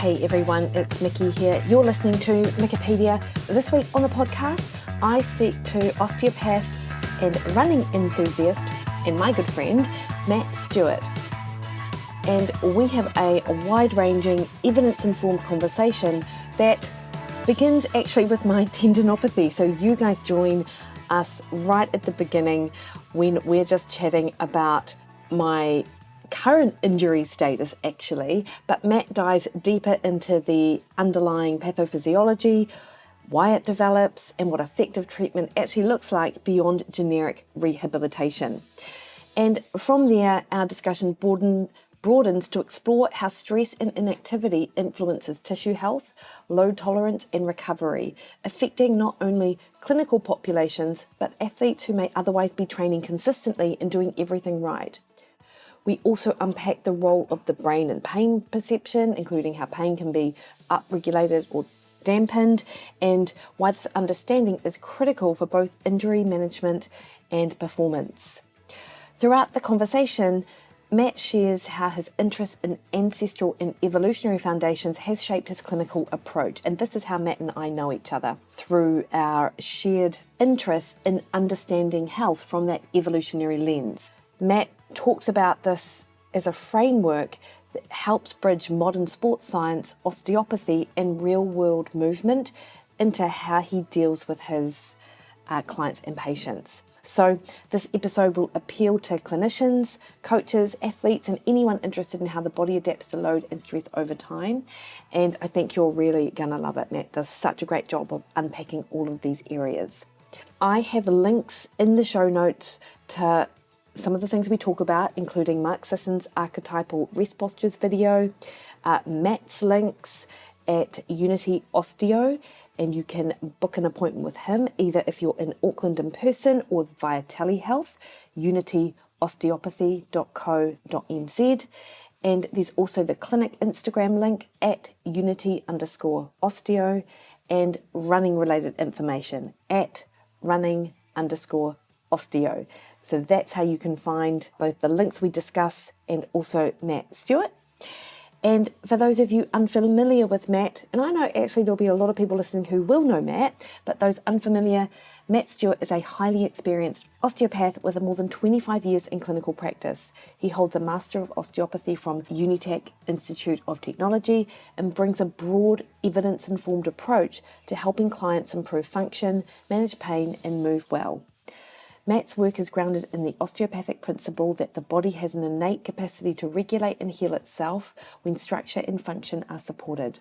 Hey everyone, it's Mikki here. You're listening to Wikipedia. This week on the podcast, I speak to osteopath and running enthusiast and my good friend, Matt Stewart. And we have a wide-ranging, evidence-informed conversation that begins actually with my tendinopathy. So you guys join us right at the beginning when we're just chatting about my current injury status actually, but Matt dives deeper into the underlying pathophysiology, why it develops, and what effective treatment actually looks like beyond generic rehabilitation. And from there, our discussion broadens to explore how stress and inactivity influences tissue health, load tolerance, and recovery, affecting not only clinical populations, but athletes who may otherwise be training consistently and doing everything right. We also unpack the role of the brain in pain perception, including how pain can be upregulated or dampened, and why this understanding is critical for both injury management and performance. Throughout the conversation, Matt shares how his interest in ancestral and evolutionary foundations has shaped his clinical approach. And this is how Matt and I know each other, through our shared interest in understanding health from that evolutionary lens. Matt talks about this as a framework that helps bridge modern sports science, osteopathy, and real-world movement into how he deals with his clients and patients. So this episode will appeal to clinicians, coaches, athletes, and anyone interested in how the body adapts to load and stress over time. And I think you're really going to love it. Matt does such a great job of unpacking all of these areas. I have links in the show notes to some of the things we talk about, including Mark Sisson's archetypal rest postures video, Matt's links at Unity Osteo, and you can book an appointment with him either if you're in Auckland in person or via telehealth, unityosteopathy.co.nz. And there's also the clinic Instagram link at unity_osteo and running related information at running_osteo. So that's how you can find both the links we discuss and also Matt Stewart. And for those of you unfamiliar with Matt, and I know actually there'll be a lot of people listening who will know Matt, but those unfamiliar, Matt Stewart is a highly experienced osteopath with more than 25 years in clinical practice. He holds a Master of Osteopathy from Unitech Institute of Technology and brings a broad, evidence-informed approach to helping clients improve function, manage pain, and move well. Matt's work is grounded in the osteopathic principle that the body has an innate capacity to regulate and heal itself when structure and function are supported.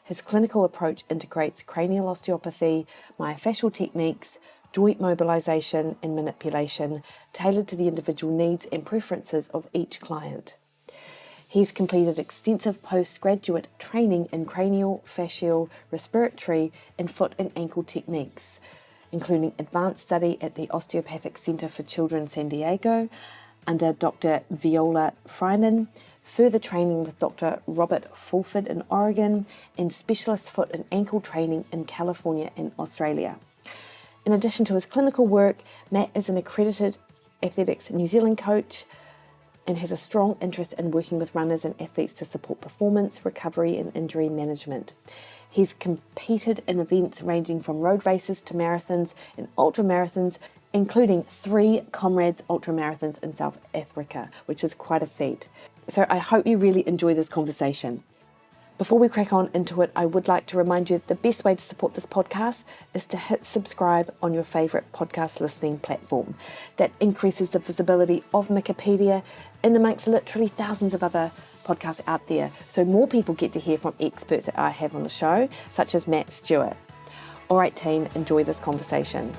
His clinical approach integrates cranial osteopathy, myofascial techniques, joint mobilization and manipulation, tailored to the individual needs and preferences of each client. He's completed extensive postgraduate training in cranial, fascial, respiratory, and foot and ankle techniques, including advanced study at the Osteopathic Center for Children San Diego under Dr. Viola Fryman, further training with Dr. Robert Fulford in Oregon, and specialist foot and ankle training in California and Australia. In addition to his clinical work, Matt is an accredited Athletics New Zealand coach and has a strong interest in working with runners and athletes to support performance, recovery, and injury management. He's competed in events ranging from road races to marathons and ultramarathons, including 3 Comrades ultramarathons in South Africa, which is quite a feat. So I hope you really enjoy this conversation. Before we crack on into it, I would like to remind you that the best way to support this podcast is to hit subscribe on your favourite podcast listening platform. That increases the visibility of Wikipedia in amongst literally thousands of other podcasts out there, so more people get to hear from experts that I have on the show, such as Matt Stewart. All right, team, enjoy this conversation.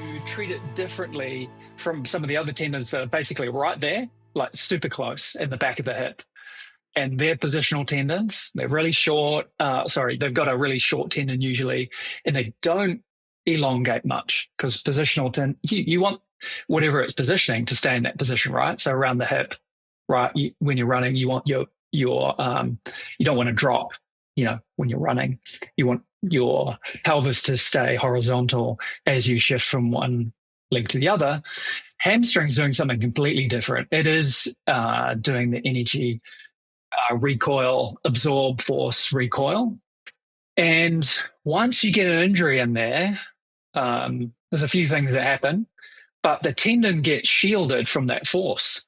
You treat it differently from some of the other tendons that are basically right there, like super close in the back of the hip. And they're positional tendons. They're really short. They've got a really short tendon usually, and they don't elongate much because positional tendon, you want whatever it's positioning to stay in that position, right? So around the hip, right? When you're running, you want your you don't want to drop, when you're running. You want your pelvis to stay horizontal as you shift from one leg to the other. Hamstring's doing something completely different. It is doing the energy recoil, absorb, force, recoil. And once you get an injury in there, there's a few things that happen, but the tendon gets shielded from that force.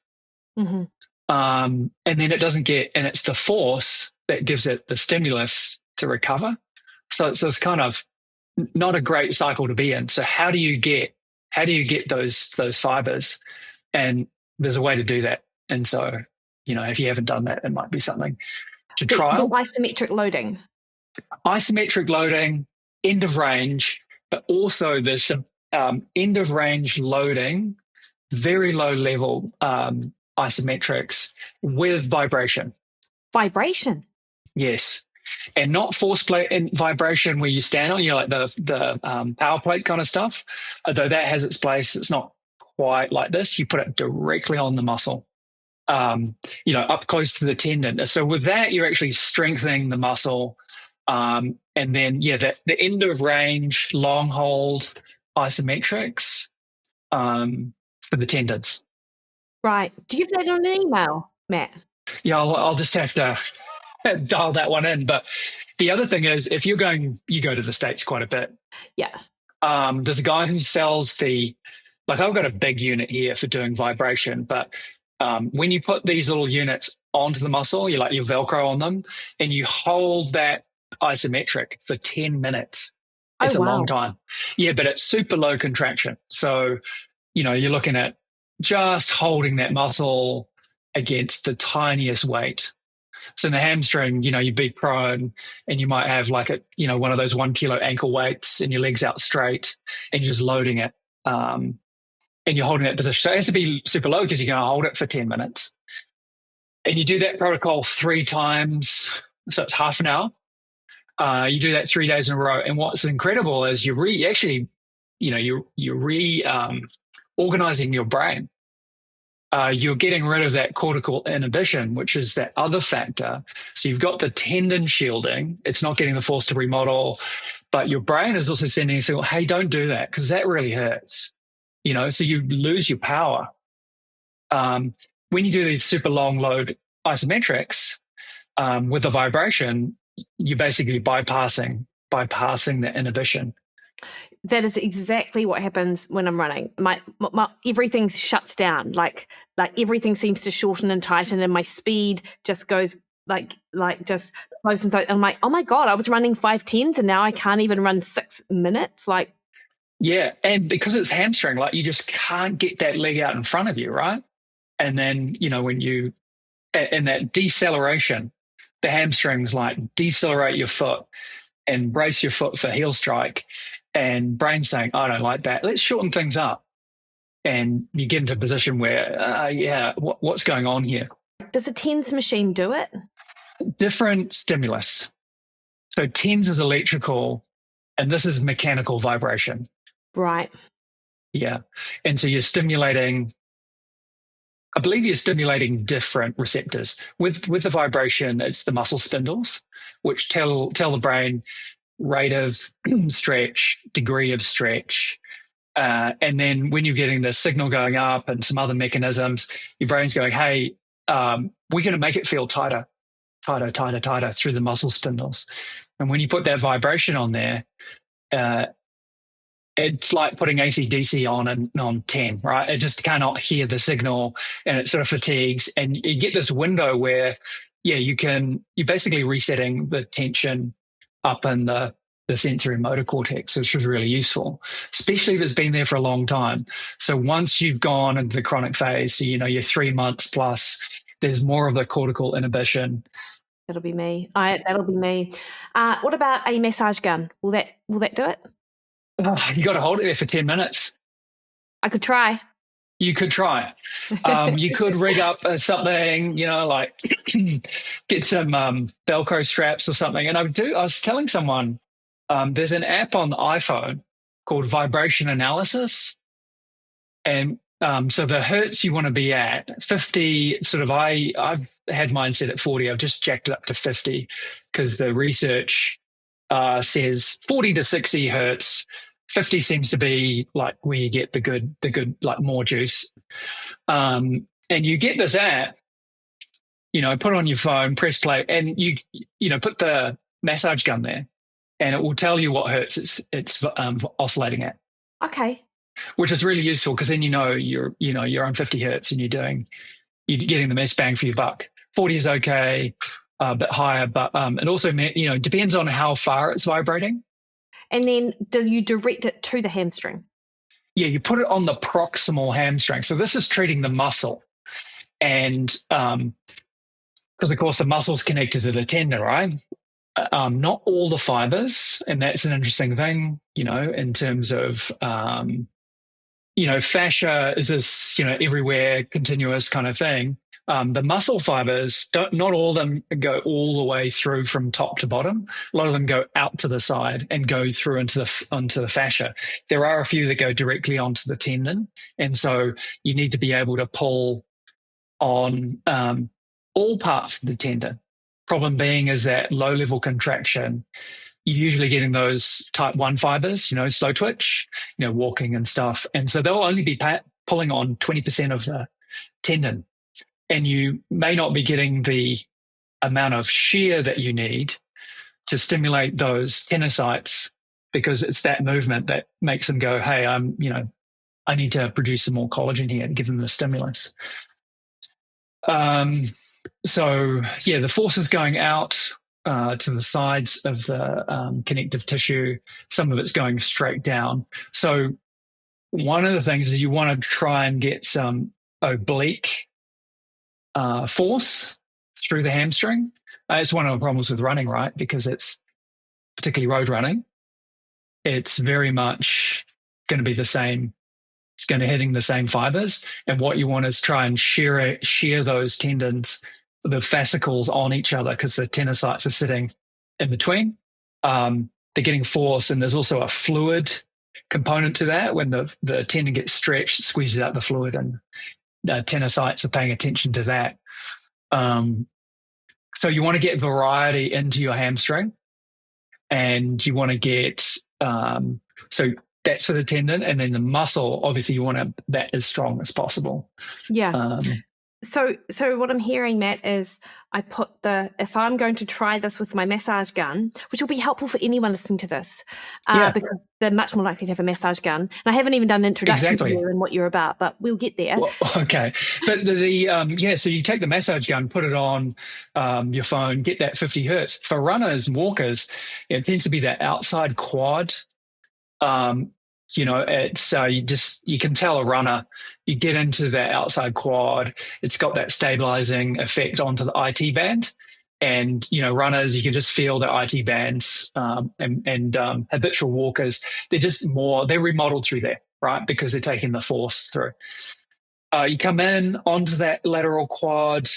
Mm-hmm. And then it doesn't get, and it's the force that gives it the stimulus to recover. So it's kind of not a great cycle to be in. So how do you get those fibers? And there's a way to do that. And so, if you haven't done that, it might be something to The trial. isometric loading. Isometric loading, end of range, but also there's some end of range loading, very low level isometrics with vibration. Vibration. Yes. And not force plate and vibration where you stand on, like the power plate kind of stuff. Although that has its place, it's not quite like this. You put it directly on the muscle, up close to the tendon. So with that, you're actually strengthening the muscle. And then, the end of range, long hold isometrics for the tendons. Right. Do you have that on an email, Matt? Yeah, I'll just have to dial that one in. But the other thing is, if you go to the States quite a bit. Yeah. There's a guy who sells like I've got a big unit here for doing vibration, but when you put these little units onto the muscle, you Velcro on them, and you hold that isometric for 10 minutes. It's a long time. Yeah, but it's super low contraction. So, you're looking at just holding that muscle against the tiniest weight. So in the hamstring, you'd be prone and you might have one of those 1 kilo ankle weights and your legs out straight and you're just loading it. And you're holding that position. So it has to be super low because you're going to hold it for 10 minutes. And you do that protocol 3 times. So it's half an hour. You do that 3 days in a row. And what's incredible is you're organizing your brain. You're getting rid of that cortical inhibition, which is that other factor. So you've got the tendon shielding. It's not getting the force to remodel, but your brain is also sending a signal, hey, don't do that because that really hurts. So you lose your power. When you do these super long load isometrics with the vibration, you're basically bypassing the inhibition. That is exactly what happens when I'm running. My everything shuts down. Like everything seems to shorten and tighten, and my speed just goes just close. And so I'm like, oh my God, I was running 5:10s and now I can't even run 6 minutes. Yeah, and because it's hamstring, you just can't get that leg out in front of you, right? And then when you in that deceleration, the hamstrings decelerate your foot and brace your foot for heel strike. And brain's saying, I don't like that. Let's shorten things up. And you get into a position where, what's going on here? Does a TENS machine do it? Different stimulus. So TENS is electrical, and this is mechanical vibration. Right. Yeah. And so I believe you're stimulating different receptors. With the vibration, it's the muscle spindles, which tell the brain rate of stretch, degree of stretch. And then when you're getting the signal going up and some other mechanisms, your brain's going, hey, we're going to make it feel tighter through the muscle spindles. And when you put that vibration on there, it's like putting AC/DC on 10, right? It just cannot hear the signal and it sort of fatigues. And you get this window where, you're basically resetting the tension up in the sensory motor cortex, which is really useful, especially if it's been there for a long time. So once you've gone into the chronic phase, so, you're 3 months plus, there's more of the cortical inhibition. That'll be me. That'll be me. What about a massage gun? Will that do it? You got to hold it there for 10 minutes. I could try. You could try. You could rig up something, get some Velcro straps or something. And I was telling someone, there's an app on the iPhone called Vibration Analysis. And so the hertz you want to be at, 50, I've had mine set at 40. I've just jacked it up to 50 because the research says 40 to 60 hertz 50 seems to be like where you get the good, like more juice. And you get this app, put it on your phone, press play, and put the massage gun there, and it will tell you what hertz it's oscillating at, Okay. which is really useful because then you're on 50 hertz and you're getting the best bang for your buck. 40 is okay, a bit higher, but it also depends on how far it's vibrating. And then do you direct it to the hamstring? Yeah, you put it on the proximal hamstring. So this is treating the muscle, and because of course the muscle's connected to the tendon, right? Not all the fibers, and that's an interesting thing, in terms of fascia is this, everywhere, continuous kind of thing. The muscle fibers not all of them go all the way through from top to bottom. A lot of them go out to the side and go through onto the fascia. There are a few that go directly onto the tendon, and so you need to be able to pull on all parts of the tendon. Problem being is that low level contraction, you're usually getting those type 1 fibers, slow twitch, walking and stuff. And so they'll only be pulling on 20% of the tendon. And you may not be getting the amount of shear that you need to stimulate those tenocytes, because it's that movement that makes them go, hey, I need to produce some more collagen here and give them the stimulus. So yeah, the force is going out to the sides of the connective tissue. Some of it's going straight down. So one of the things is you want to try and get some oblique force through the hamstring. It's one of the problems with running, right? Because it's particularly road running. It's very much going to be the same. It's going to hitting the same fibers. And what you want is try and shear those tendons, the fascicles on each other, because the tenocytes are sitting in between. They're getting force, and there's also a fluid component to that. When the tendon gets stretched, it squeezes out the fluid, and the tenocytes are paying attention to that. So you want to get variety into your hamstring, and you want to get so that's for the tendon, and then the muscle, obviously you want that as strong as possible. Yeah. So what I'm hearing, Matt, is if I'm going to try this with my massage gun, which will be helpful for anyone listening to this, because they're much more likely to have a massage gun. And I haven't even done an introduction to you and what you're about, but we'll get there. Well, okay. But so you take the massage gun, put it on your phone, get that 50 hertz. For runners and walkers, it tends to be that outside quad. It's you can tell a runner, you get into that outside quad, it's got that stabilizing effect onto the IT band. And, runners, you can just feel the IT bands, and habitual walkers, they're remodeled through there, right? Because they're taking the force through. You come in onto that lateral quad,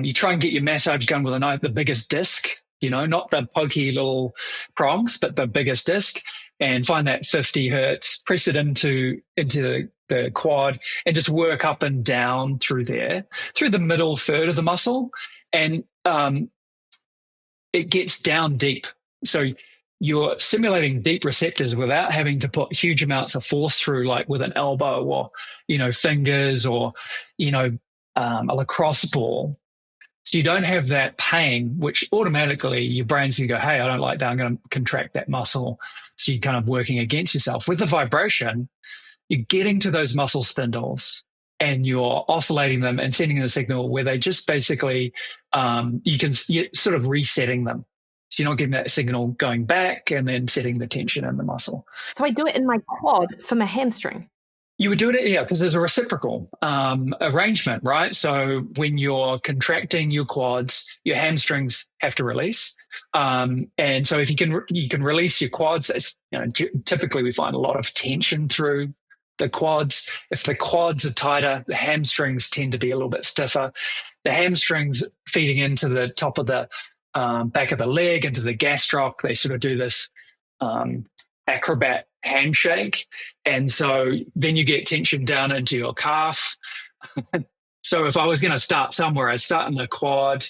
you try and get your massage gun with the biggest disc, not the pokey little prongs, but the biggest disc, and find that 50 hertz, press it into the quad, and just work up and down through there, through the middle third of the muscle. And it gets down deep. So you're stimulating deep receptors without having to put huge amounts of force through, like with an elbow or, fingers or, a lacrosse ball. So you don't have that pain, which automatically your brain's going to go, hey, I don't like that. I'm going to contract that muscle. So you're kind of working against yourself. With the vibration, you're getting to those muscle spindles and you're oscillating them and sending a signal where they just basically, you're sort of resetting them. So you're not getting that signal going back and then setting the tension in the muscle. So I do it in my quad for my hamstring. You would do it, yeah, because there's a reciprocal arrangement, right? So when you're contracting your quads, your hamstrings have to release. And so if you can release your quads, typically we find a lot of tension through the quads. If the quads are tighter, the hamstrings tend to be a little bit stiffer. The hamstrings feeding into the top of the back of the leg, into the gastroc, they sort of do this acrobat handshake. And so then you get tension down into your calf. So if I was going to start somewhere, I'd start in the quad,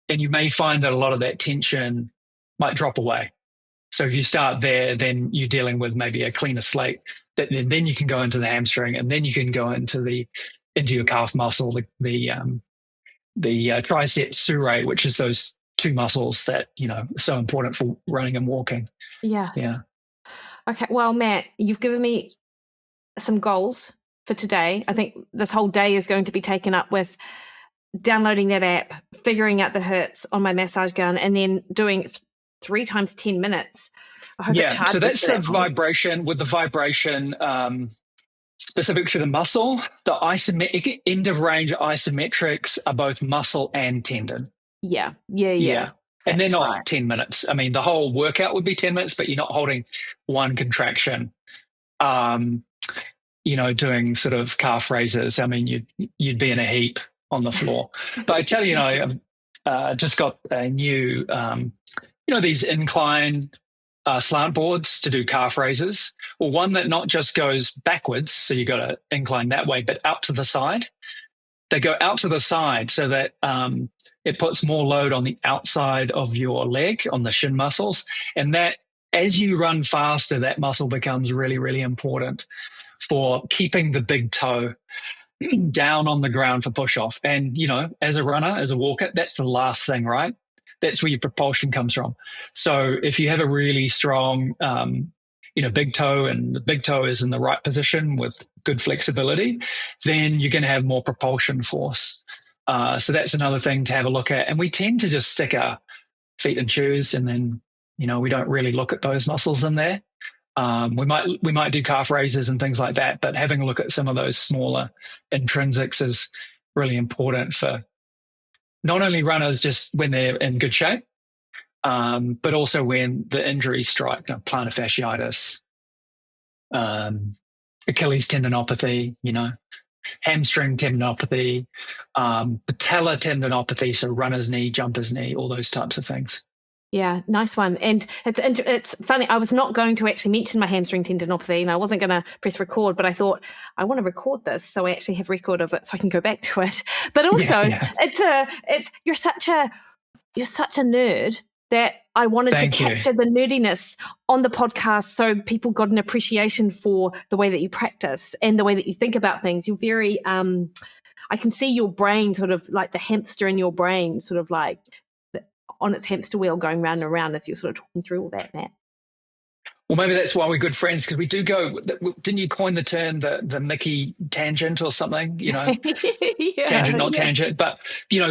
and you may find that a lot of that tension might drop away. So if you start there, then you're dealing with maybe a cleaner slate. Then you can go into the hamstring, and then you can go into your calf muscle, the tricep surae, which is those two muscles that are so important for running and walking. Yeah. Yeah. Okay. Well, Matt, you've given me some goals for today. I think this whole day is going to be taken up with downloading that app, figuring out the hertz on my massage gun, and then doing 3 times 10 minutes. I hope it charges. So that's for the vibration. With the vibration specific to the muscle, the isometric end of range isometrics are both muscle and tendon. Yeah. And they're not 10 minutes. I mean, the whole workout would be 10 minutes, but you're not holding one contraction. Doing sort of calf raises. I mean, you'd be in a heap on the floor. But I tell you, I've just got a new, these incline slant boards to do calf raises. Well, one that not just goes backwards, so you got to incline that way, but out to the side. They go out to the side so that it puts more load on the outside of your leg, on the shin muscles. And that, as you run faster, that muscle becomes really, really important for keeping the big toe down on the ground for push off. And, as a runner, as a walker, that's the last thing, right? That's where your propulsion comes from. So if you have a really strong, big toe, and the big toe is in the right position with good flexibility, then you're going to have more propulsion force. So that's another thing to have a look at. And we tend to just stick our feet in shoes, and then, we don't really look at those muscles in there. We might do calf raises and things like that, but having a look at some of those smaller intrinsics is really important for not only runners just when they're in good shape, but also when the injuries strike, plantar fasciitis, Achilles tendinopathy, hamstring tendinopathy, patellar tendinopathy, so runner's knee, jumper's knee, all those types of things. Yeah, nice one. And it's funny, I was not going to actually mention my hamstring tendinopathy, and I wasn't going to press record, but I thought I want to record this so I actually have record of it so I can go back to it. But also, you're such a nerd that I wanted to capture the nerdiness on the podcast so people got an appreciation for the way that you practice and the way that you think about things. You're very, I can see your brain sort of like the hamster in your brain, sort of like on its hamster wheel going round and around as you're sort of talking through all that, Matt. Well, maybe that's why we're good friends, because we do go, didn't you coin the term the Mikki tangent or something, tangent, not tangent. But,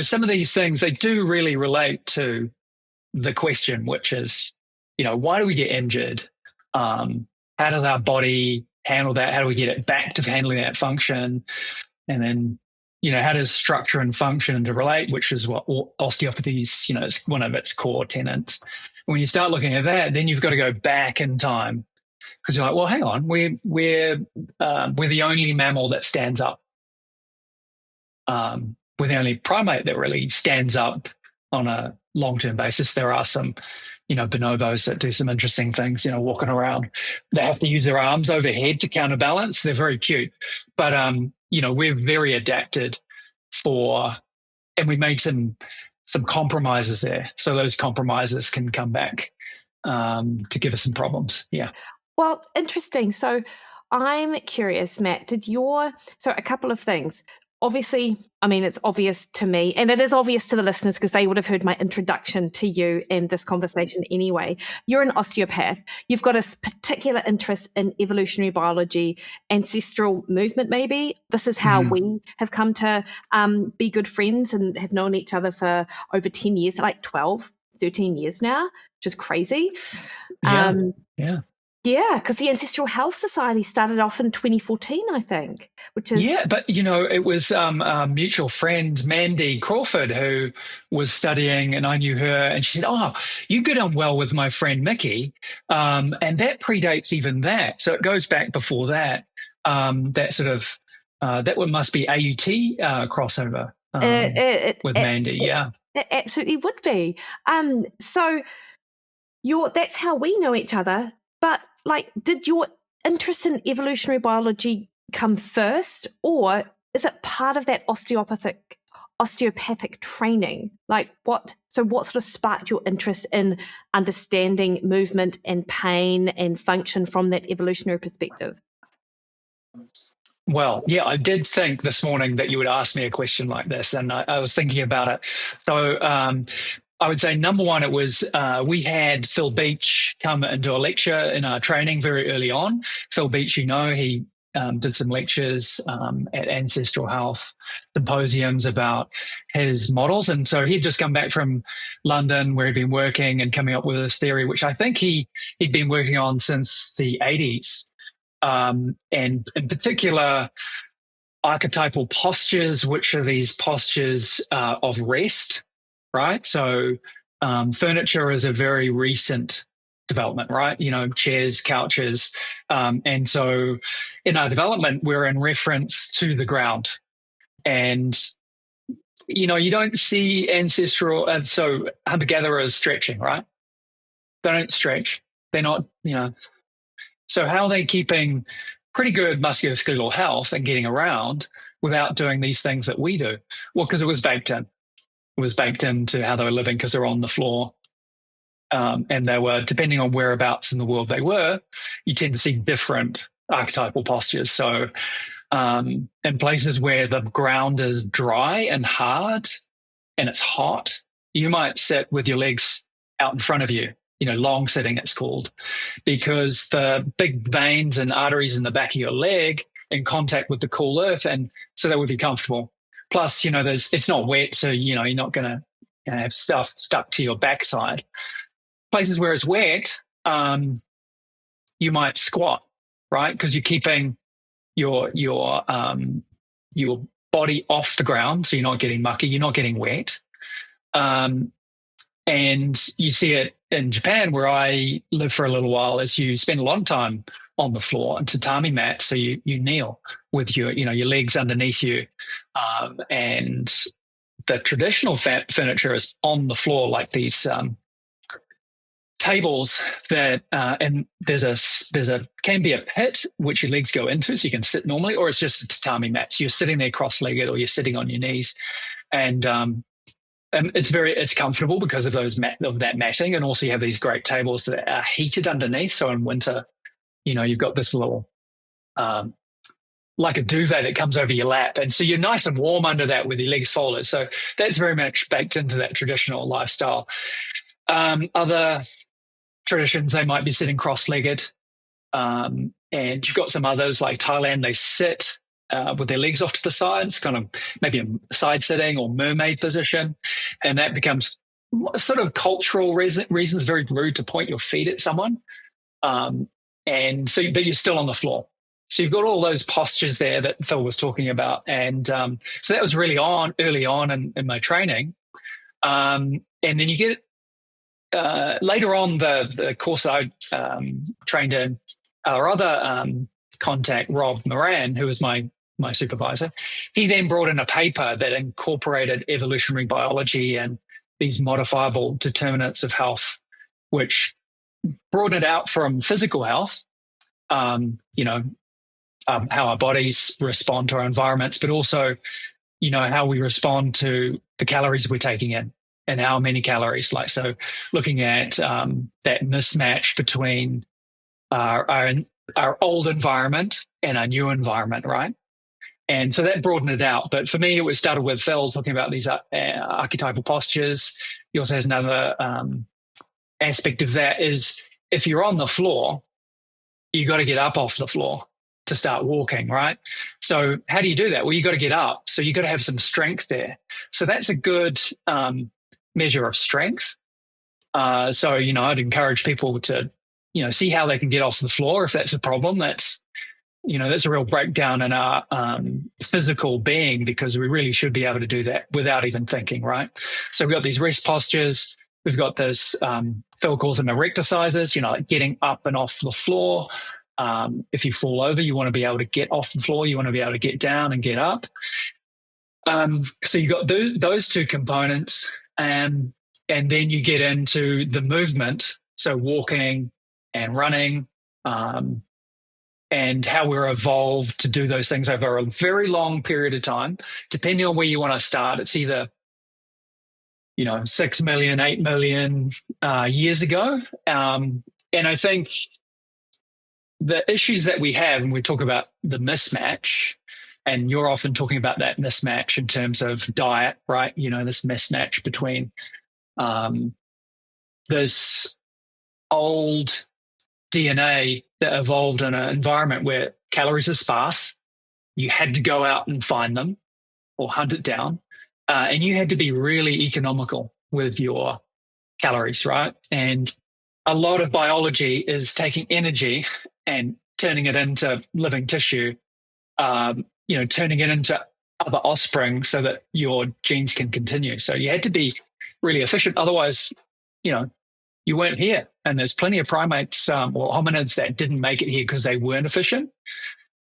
some of these things, they do really relate to the question, which is, why do we get injured? How does our body handle that? How do we get it back to handling that function? And then, how does structure and function interrelate, which is what osteopathy is, is one of its core tenets. When you start looking at that, then you've got to go back in time, because you're like, well, hang on, we're the only mammal that stands up. We're the only primate that really stands up on a long-term basis. There are some, bonobos that do some interesting things, walking around. They have to use their arms overhead to counterbalance. They're very cute. But, we're very adapted and we made some compromises there. So those compromises can come back to give us some problems. Yeah. Well, interesting. So I'm curious, Matt, so a couple of things. Obviously, I mean, it's obvious to me, and it is obvious to the listeners because they would have heard my introduction to you and this conversation anyway. You're an osteopath. You've got a particular interest in evolutionary biology, ancestral movement, maybe. This is how we have come to be good friends and have known each other for over 10 years, like 12, 13 years now, which is crazy. Yeah, because the Ancestral Health Society started off in 2014, I think, which is... Yeah, but, it was a mutual friend, Mandy Crawford, who was studying, and I knew her, and she said, oh, you get on well with my friend Mikki, and that predates even that. So it goes back before that, that sort of, that one must be AUT crossover with Mandy, yeah. It absolutely would be. So that's how we know each other, but did your interest in evolutionary biology come first, or is it part of that osteopathic osteopathic training? Like what sort of sparked your interest in understanding movement and pain and function from that evolutionary perspective? Well, yeah, I did think this morning that you would ask me a question like this, and I was thinking about it. So I would say number one, it was we had Phil Beach come and do a lecture in our training very early on. Phil Beach, he did some lectures at Ancestral Health symposiums about his models. And so he'd just come back from London where he'd been working and coming up with this theory, which I think he'd been working on since the 80s. And in particular, archetypal postures, which are these postures of rest, right? So furniture is a very recent development, right? Chairs, couches. And so in our development, we're in reference to the ground. And, you don't see ancestral, so hunter-gatherers stretching, right? They don't stretch. They're not, So how are they keeping pretty good musculoskeletal health and getting around without doing these things that we do? Well, because it was baked in. It was baked into how they were living because they're on the floor. And they were, depending on whereabouts in the world they were, you tend to see different archetypal postures. So in places where the ground is dry and hard and it's hot, you might sit with your legs out in front of you, long sitting, it's called, because the big veins and arteries in the back of your leg in contact with the cool earth, and so that would be comfortable. Plus, it's not wet, so you're not going to have stuff stuck to your backside. Places where it's wet, you might squat, right? Because you're keeping your body off the ground, so you're not getting mucky, you're not getting wet. And you see it in Japan, where I lived for a little while, as you spend a lot of time on the floor and tatami mat. So you kneel with your legs underneath you. And the traditional furniture is on the floor, like these tables that, and can be a pit which your legs go into, so you can sit normally, or it's just a tatami mat. So you're sitting there cross-legged, or you're sitting on your knees. And it's comfortable because of that matting, and also you have these great tables that are heated underneath. So in winter, you've got this little like a duvet that comes over your lap, and so you're nice and warm under that with your legs folded. So that's very much baked into that traditional lifestyle. Other traditions, they might be sitting cross-legged, and you've got some others like Thailand. They sit with their legs off to the sides, kind of maybe a side sitting or mermaid position. And that becomes sort of cultural reasons, very rude to point your feet at someone. But you're still on the floor. So you've got all those postures there that Phil was talking about. And so that was really early on in my training. And then you get later on the course I trained in, our other contact, Rob Moran, who was my supervisor, he then brought in a paper that incorporated evolutionary biology and these modifiable determinants of health, which broadened it out from physical health, how our bodies respond to our environments, but also, how we respond to the calories we're taking in and how many calories. Like, so looking at that mismatch between our old environment and our new environment, right? And so that broadened it out. But for me, it was started with Phil talking about these archetypal postures. He also has another aspect of that is, if you're on the floor, you got to get up off the floor to start walking, right? So how do you do that? Well, you got to get up. So you got to have some strength there. So that's a good measure of strength. So, I'd encourage people to, see how they can get off the floor. If that's a problem, that's a real breakdown in our physical being, because we really should be able to do that without even thinking, right? So we've got these rest postures. We've got this, Phil calls them erectorcizers, like getting up and off the floor. If you fall over, you want to be able to get off the floor. You want to be able to get down and get up. So you've got those two components. And then you get into the movement. So walking and running, and how we're evolved to do those things over a very long period of time. Depending on where you want to start, it's either 6 million, 8 million years ago. And I think the issues that we have, and we talk about the mismatch, and you're often talking about that mismatch in terms of diet, right? This mismatch between this old DNA that evolved in an environment where calories are sparse. You had to go out and find them or hunt it down. And you had to be really economical with your calories, right? And a lot of biology is taking energy and turning it into living tissue, turning it into other offspring so that your genes can continue. So you had to be really efficient. Otherwise, you weren't here. And there's plenty of primates or hominids that didn't make it here because they weren't efficient,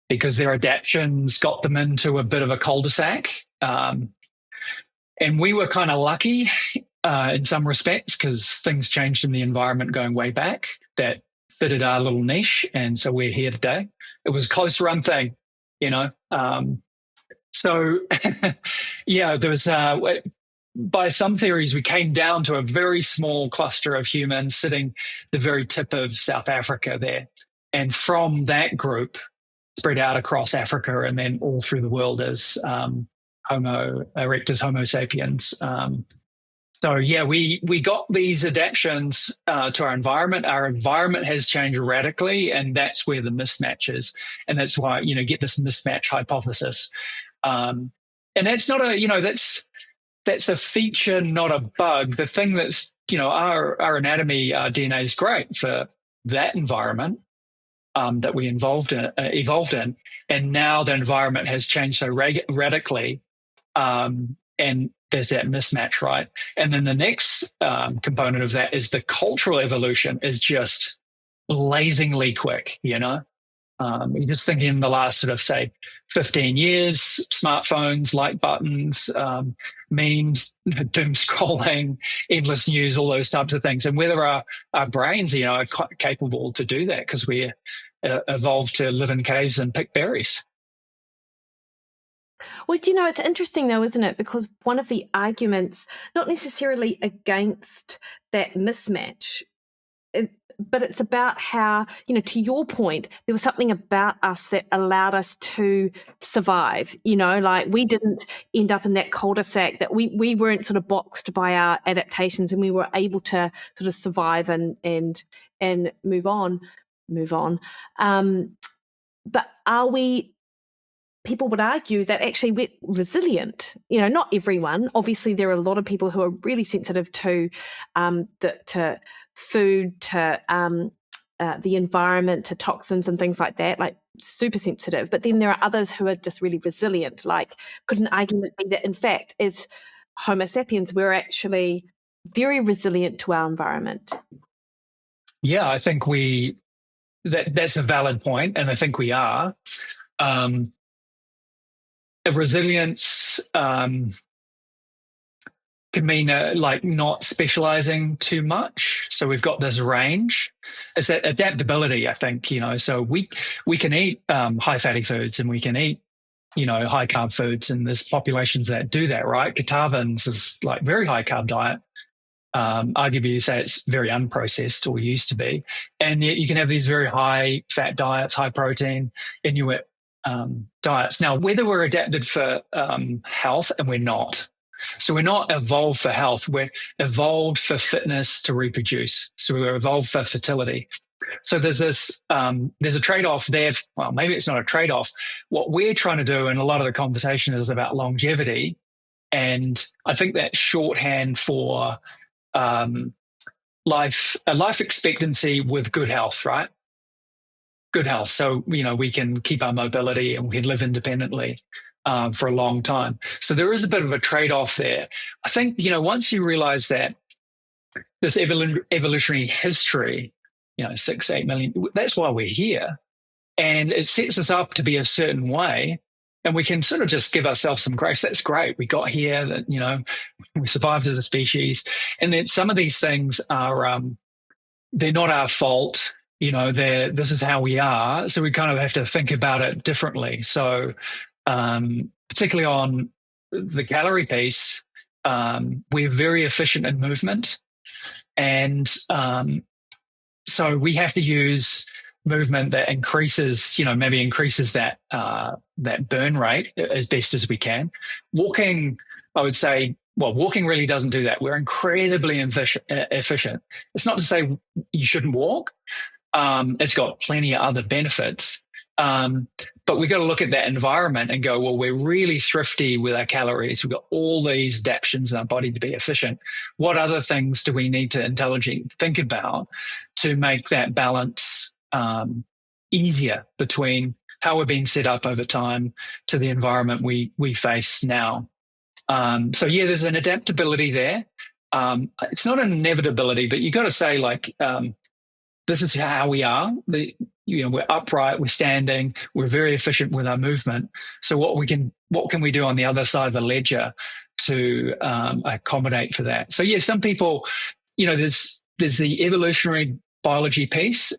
because their adaptations got them into a bit of a cul-de-sac. And we were kind of lucky in some respects because things changed in the environment going way back that fitted our little niche. And so we're here today. It was a close run thing, So, yeah, there was, by some theories, we came down to a very small cluster of humans sitting the very tip of South Africa there. And from that group, spread out across Africa and then all through the world as Homo erectus, Homo sapiens. So yeah, we got these adaptations to our environment. Our environment has changed radically, and that's where the mismatch is, and that's why get this mismatch hypothesis. And that's not that's a feature, not a bug. The thing that's our anatomy, our DNA is great for that environment that we evolved in, and now the environment has changed so radically. And there's that mismatch, right? And then the next component of that is the cultural evolution is just blazingly quick, You're just thinking in the last sort of, say, 15 years, smartphones, like buttons, memes, doom scrolling, endless news, all those types of things. And whether our brains, are quite capable to do that because we evolved to live in caves and pick berries. Well, it's interesting though, isn't it? Because one of the arguments, not necessarily against that mismatch, but it's about how, to your point, there was something about us that allowed us to survive, like we didn't end up in that cul-de-sac, that we weren't sort of boxed by our adaptations, and we were able to sort of survive and move on. But are we... People would argue that actually we're resilient. Not everyone. Obviously, there are a lot of people who are really sensitive to to food, to the environment, to toxins and things like that, like super sensitive. But then there are others who are just really resilient. Like, could an argument be that, in fact, as Homo sapiens, we're actually very resilient to our environment? Yeah, I think that's a valid point, and I think we are. Resilience can mean not specializing too much. So we've got this range. It's that adaptability, I think, so we can eat high fatty foods, and we can eat, high carb foods, and there's populations that do that, right? Catawbans is like very high carb diet. Arguably, you say it's very unprocessed, or used to be. And yet you can have these very high fat diets, high protein, Inuit diets. Now, whether we're adapted for health, and we're not. So we're not evolved for health. We're evolved for fitness to reproduce. So we're evolved for fertility. So there's a trade-off there. Well, maybe it's not a trade-off. What we're trying to do, and a lot of the conversation is about longevity. And I think that's shorthand for life expectancy with good health, right? Good health. So, we can keep our mobility and we can live independently for a long time. So there is a bit of a trade-off there. I think, once you realize that this evolutionary history, 6, 8 million, that's why we're here. And it sets us up to be a certain way. And we can sort of just give ourselves some grace. That's great. We got here, that, we survived as a species. And then some of these things are, they're not our fault. this is how we are. So we kind of have to think about it differently. So particularly on the calorie piece, we're very efficient in movement. And so we have to use movement that increases, maybe increases that burn rate as best as we can. Walking, I would say, well, walking really doesn't do that. We're incredibly efficient. It's not to say you shouldn't walk. It's got plenty of other benefits. But we've got to look at that environment and go, well, we're really thrifty with our calories. We've got all these adaptions in our body to be efficient. What other things do we need to intelligently think about to make that balance easier between how we're being set up over time to the environment we face now? So yeah, there's an adaptability there. It's not an inevitability, but you got to say this is how we are. We're upright, we're standing, we're very efficient with our movement. So what can we do on the other side of the ledger to accommodate for that? So yeah, some people, there's the evolutionary biology piece,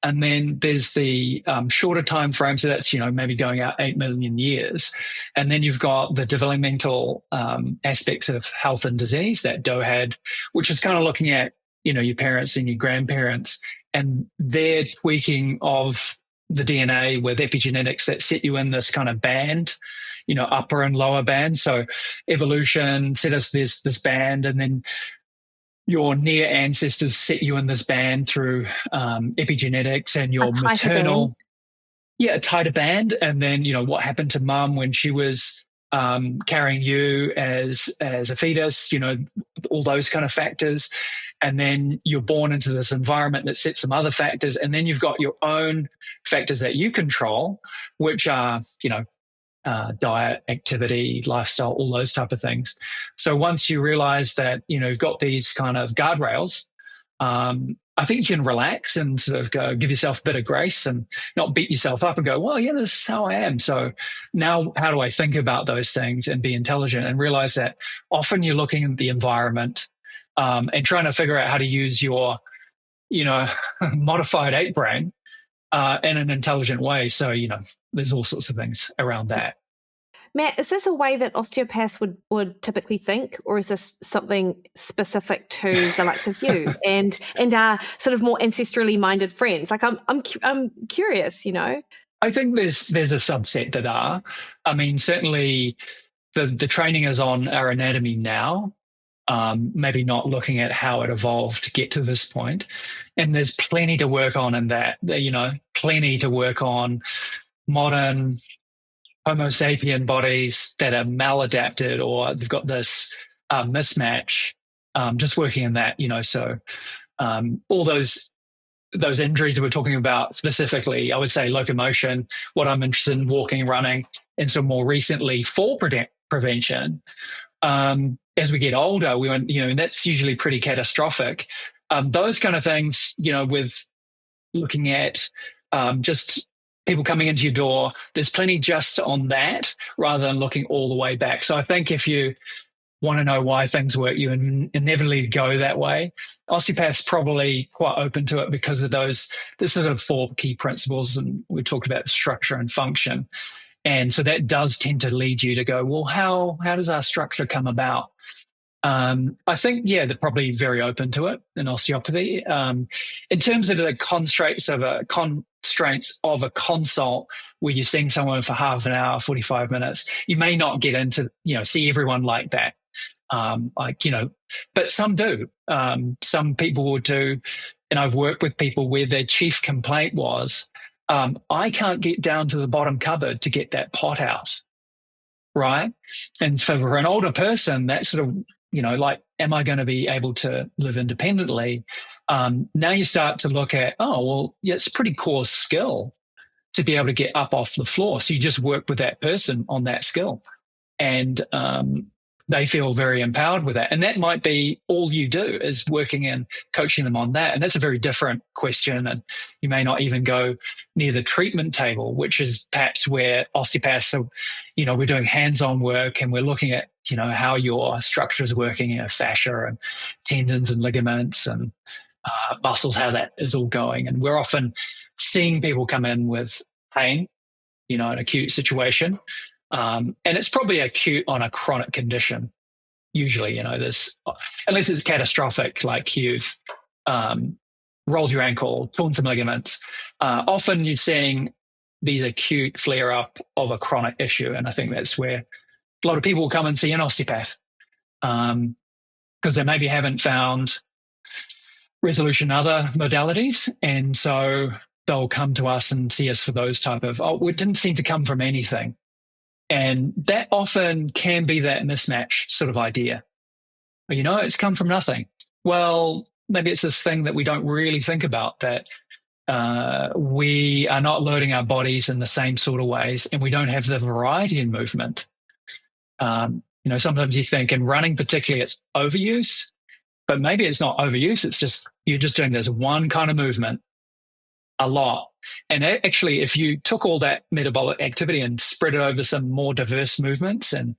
and then there's the shorter time frame. So that's maybe going out 8 million years, and then you've got the developmental aspects of health and disease, that DOHAD, which is kind of looking at your parents and your grandparents and their tweaking of the DNA with epigenetics that set you in this kind of band, upper and lower band. So evolution set us this band, and then your near ancestors set you in this band through epigenetics and your maternal, a tighter band. And then what happened to mum when she was carrying you as a fetus, all those kind of factors. And then you're born into this environment that sets some other factors. And then you've got your own factors that you control, which are, diet, activity, lifestyle, all those type of things. So once you realize that, you've got these kind of guardrails, I think you can relax and sort of go, give yourself a bit of grace and not beat yourself up and go, well, yeah, this is how I am. So now how do I think about those things and be intelligent and realize that often you're looking at the environment and trying to figure out how to use your, modified ape brain in an intelligent way. So, there's all sorts of things around that. Matt, is this a way that osteopaths would typically think, or is this something specific to the likes of you and our sort of more ancestrally minded friends? Like, I'm curious, I think there's a subset that are. I mean, certainly the training is on our anatomy now. Maybe not looking at how it evolved to get to this point. And there's plenty to work on in that, plenty to work on modern Homo sapien bodies that are maladapted or they've got this mismatch, just working in that, so all those injuries that we're talking about specifically, I would say locomotion, what I'm interested in, walking, running, and so more recently fall prevention. As we get older, we want, and that's usually pretty catastrophic. Those kind of things, with looking at just people coming into your door, there's plenty just on that rather than looking all the way back. So I think if you want to know why things work, you inevitably go that way. Osteopaths probably quite open to it because of those sort of 4 key principles, and we talked about structure and function. And so that does tend to lead you to go, well, how does our structure come about? I think, they're probably very open to it in osteopathy. In terms of the constraints of a consult where you're seeing someone for half an hour, 45 minutes, you may not get into, see everyone like that. But some do. Some people would do, and I've worked with people where their chief complaint was, I can't get down to the bottom cupboard to get that pot out, right? And for an older person, that sort of, am I going to be able to live independently? Now you start to look at, it's a pretty core skill to be able to get up off the floor. So you just work with that person on that skill. And they feel very empowered with that. And that might be all you do is working and coaching them on that. And that's a very different question. And you may not even go near the treatment table, which is perhaps where osteopaths are, we're doing hands-on work and we're looking at, how your structure is working, fascia and tendons and ligaments and muscles, how that is all going. And we're often seeing people come in with pain, an acute situation. And it's probably acute on a chronic condition. Usually, there's, unless it's catastrophic, like you've rolled your ankle, torn some ligaments, often you're seeing these acute flare up of a chronic issue. And I think that's where a lot of people will come and see an osteopath, because they maybe haven't found resolution in other modalities. And so they'll come to us and see us for those type of, it didn't seem to come from anything. And that often can be that mismatch sort of idea. It's come from nothing. Well, maybe it's this thing that we don't really think about, that we are not loading our bodies in the same sort of ways, and we don't have the variety in movement. Sometimes you think in running particularly it's overuse, but maybe it's not overuse. It's just, you're just doing this one kind of movement a lot. And actually, if you took all that metabolic activity and spread it over some more diverse movements and,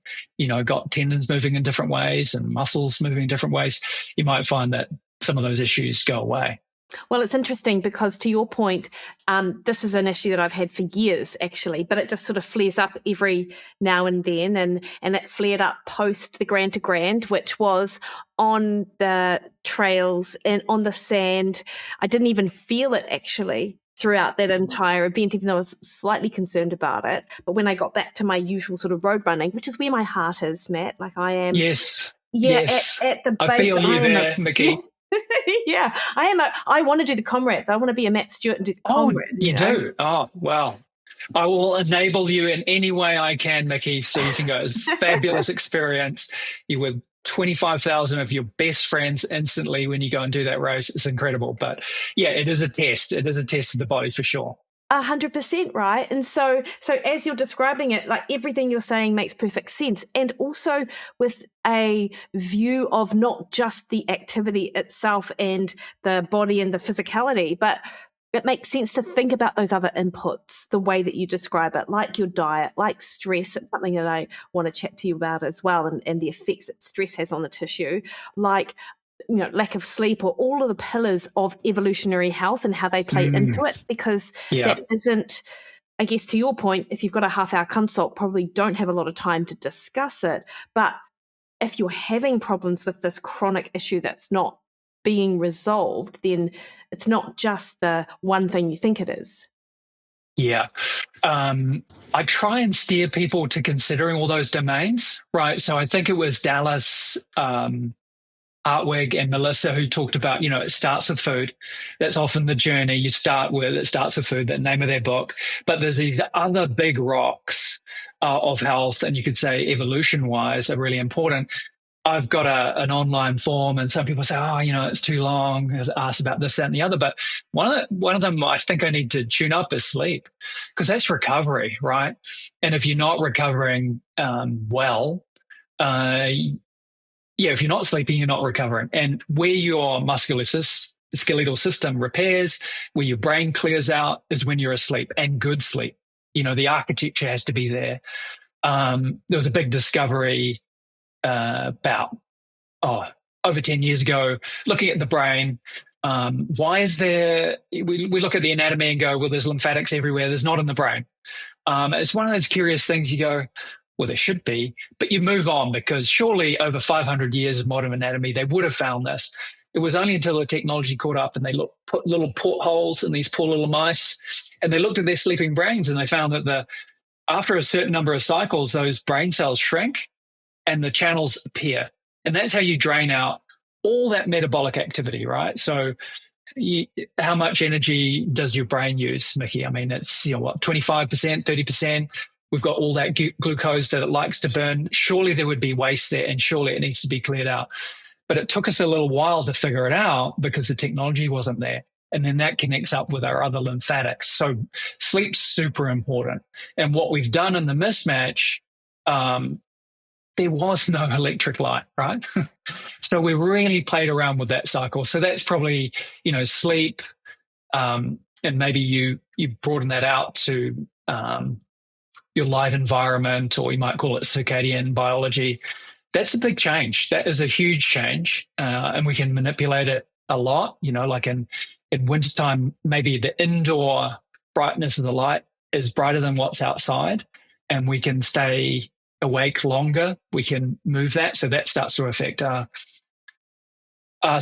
got tendons moving in different ways and muscles moving in different ways, you might find that some of those issues go away. Well, it's interesting because, to your point, this is an issue that I've had for years, actually, but it just sort of flares up every now and then. And it flared up post the Grand to Grand, which was on the trails and on the sand. I didn't even feel it, actually, throughout that entire event, even though I was slightly concerned about it. But when I got back to my usual sort of road running, which is where my heart is, Matt, like I am. Yes. Yeah, yes. at the base. I feel you there, Mikki. Yeah, I want to do the comrades. I want to be a Matt Stewart and do the comrades. You do? Oh, well. I will enable you in any way I can, Mikki, so you can go. It's a fabulous experience. You with 25,000 of your best friends instantly when you go and do that race. It's incredible. But yeah, it is a test. It is a test of the body for sure. 100%, right? And so as you're describing it, like everything you're saying makes perfect sense. And also with a view of not just the activity itself and the body and the physicality, but it makes sense to think about those other inputs, the way that you describe it, like your diet, like stress. It's something that I want to chat to you about as well, and the effects that stress has on the tissue, like lack of sleep, or all of the pillars of evolutionary health and how they play into it, because that isn't, I guess, to your point, if you've got a half-hour consult, probably don't have a lot of time to discuss it. But if you're having problems with this chronic issue that's not being resolved, then it's not just the one thing you think it is. Yeah. I try and steer people to considering all those domains, right? So I think it was Dallas, Hartwig and Melissa who talked about, it starts with food. That's often the journey you start with. It starts with food, the name of their book. But there's these other big rocks of health, and you could say evolution-wise are really important. I've got an online form, and some people say, it's too long. I asked about this, that, and the other. But one of them I think I need to tune up is sleep, because that's recovery, right? And if you're not recovering well, if you're not sleeping, you're not recovering. And where your skeletal system repairs, where your brain clears out, is when you're asleep, and good sleep. The architecture has to be there. There was a big discovery about over 10 years ago, looking at the brain. Why is there, we look at the anatomy and go, well, there's lymphatics everywhere. There's not in the brain. It's one of those curious things. You go, well, there should be, but you move on, because surely over 500 years of modern anatomy, they would have found this. It was only until the technology caught up and they put little portholes in these poor little mice, and they looked at their sleeping brains, and they found that after a certain number of cycles, those brain cells shrink and the channels appear. And that's how you drain out all that metabolic activity, right? So how much energy does your brain use, Mikki? I mean, it's, 25%, 30%. We've got all that glucose that it likes to burn. Surely there would be waste there, and surely it needs to be cleared out. But it took us a little while to figure it out because the technology wasn't there. And then that connects up with our other lymphatics. So sleep's super important. And what we've done in the mismatch, there was no electric light, right? So we really played around with that cycle. So that's probably, sleep, and maybe you broaden that out to your light environment, or you might call it circadian biology. That's a big change. That is a huge change, and we can manipulate it a lot, like in wintertime, maybe the indoor brightness of the light is brighter than what's outside, and we can stay awake longer. We can move that. So that starts to affect our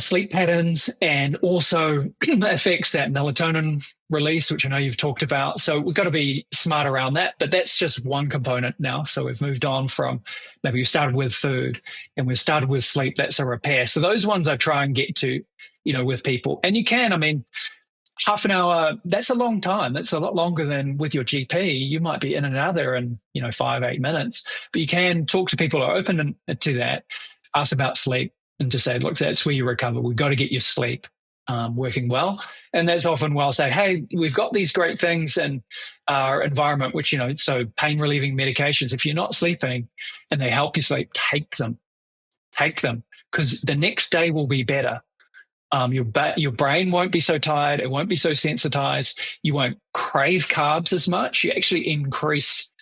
sleep patterns, and also affects that melatonin release, which I know you've talked about. So we've got to be smart around that. But that's just one component now. So we've moved on from, maybe we started with food and we've started with sleep. That's a repair. So those ones I try and get to, with people. And you can, I mean, half an hour, that's a long time. That's a lot longer than with your GP. You might be in and out there in, 5-8 minutes, but you can talk to people who are open to that, ask about sleep, and just say, look, that's where you recover. We've got to get your sleep working well. And that's often well say, hey, we've got these great things in our environment, which, so pain relieving medications, if you're not sleeping and they help you sleep, take them, because the next day will be better. Your brain won't be so tired. It won't be so sensitized. You won't crave carbs as much. You actually increase,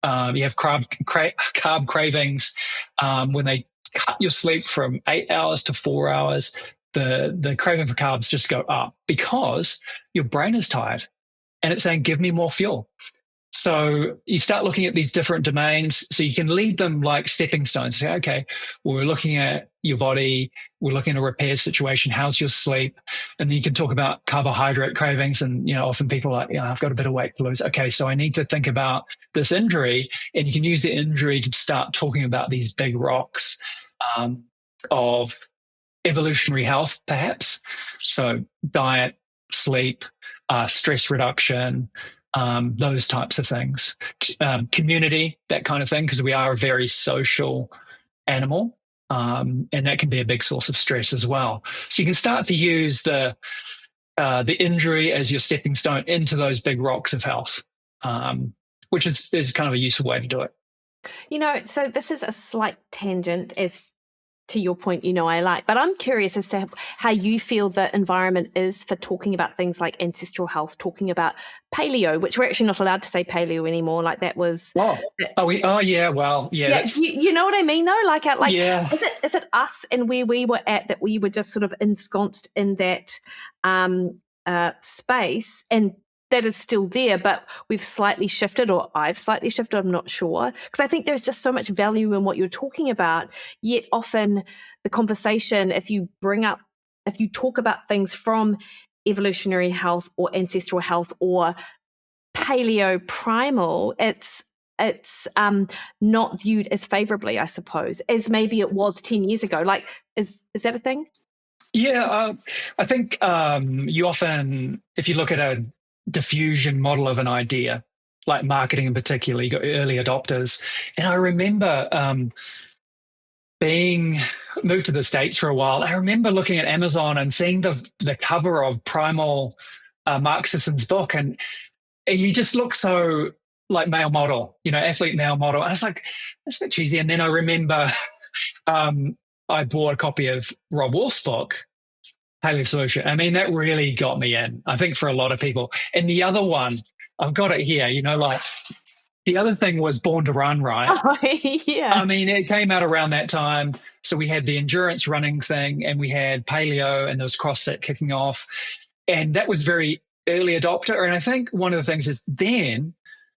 you have carb cravings when they cut your sleep from 8 hours to 4 hours. The craving for carbs just go up because your brain is tired and it's saying, give me more fuel. So you start looking at these different domains, so you can lead them like stepping stones. Say, okay, well, we're looking at your body, we're looking at a repair situation. How's your sleep? And then you can talk about carbohydrate cravings. And, often people are like, I've got a bit of weight to lose. Okay, so I need to think about this injury. And you can use the injury to start talking about these big rocks of evolutionary health, perhaps. So diet, sleep, stress reduction, those types of things, community, that kind of thing, because we are a very social animal, and that can be a big source of stress as well. So you can start to use the injury as your stepping stone into those big rocks of health, which is kind of a useful way to do it. So this is a slight tangent as to your point, I like, but I'm curious as to how you feel the environment is for talking about things like ancestral health, talking about paleo, which we're actually not allowed to say paleo anymore. Like that was. Yeah. Well, yeah. You know what I mean, though. Yeah. Is it us and where we were at that we were just sort of ensconced in that space, and that is still there, but we've slightly shifted, or I've slightly shifted, I'm not sure. Because I think there's just so much value in what you're talking about, yet often the conversation, if you talk about things from evolutionary health or ancestral health or paleo primal, it's not viewed as favorably, I suppose, as maybe it was 10 years ago. Like, is that a thing? Yeah, I think you often, if you look at a diffusion model of an idea, like marketing in particular, you got early adopters. And I remember being moved to the States for a while. I remember looking at Amazon and seeing the cover of Primal, Mark Sisson's book, and he just looked so like male model, athlete male model. And I was like, that's a bit cheesy. And then I remember I bought a copy of Rob Wolf's book, Paleo Solution. I mean, that really got me in, I think, for a lot of people. And the other one, I've got it here, like the other thing was Born to Run, right? Oh, yeah. I mean, it came out around that time. So we had the endurance running thing, and we had paleo, and there was CrossFit kicking off. And that was very early adopter. And I think one of the things is then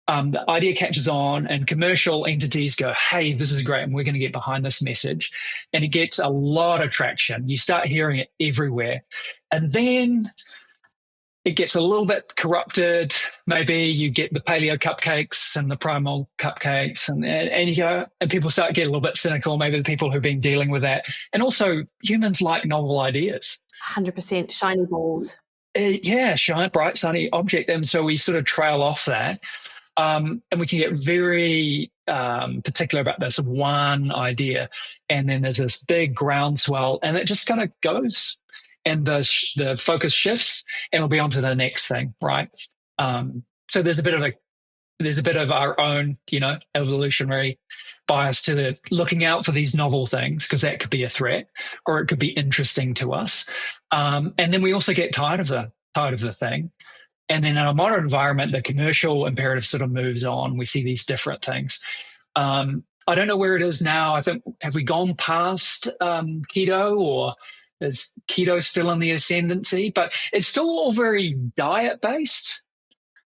the idea catches on and commercial entities go, hey, this is great, and we're going to get behind this message. And it gets a lot of traction. You start hearing it everywhere. And then it gets a little bit corrupted. Maybe you get the paleo cupcakes and the primal cupcakes, and you go, and people start getting a little bit cynical, maybe the people who've been dealing with that. And humans like novel ideas. 100% shiny balls. Shiny, bright, sunny object. And so we sort of trail off that. And we can get very particular about this one idea. And then there's this big groundswell, and it just kind of goes, and the focus shifts, and we'll be on to the next thing, right? So there's a bit of our own, evolutionary bias to looking out for these novel things, because that could be a threat, or it could be interesting to us. And then we also get tired of the thing. And then in a modern environment, the commercial imperative sort of moves on. We see these different things. I don't know where it is now. I think, have we gone past keto, or Is keto still in the ascendancy? But it's still all very diet based.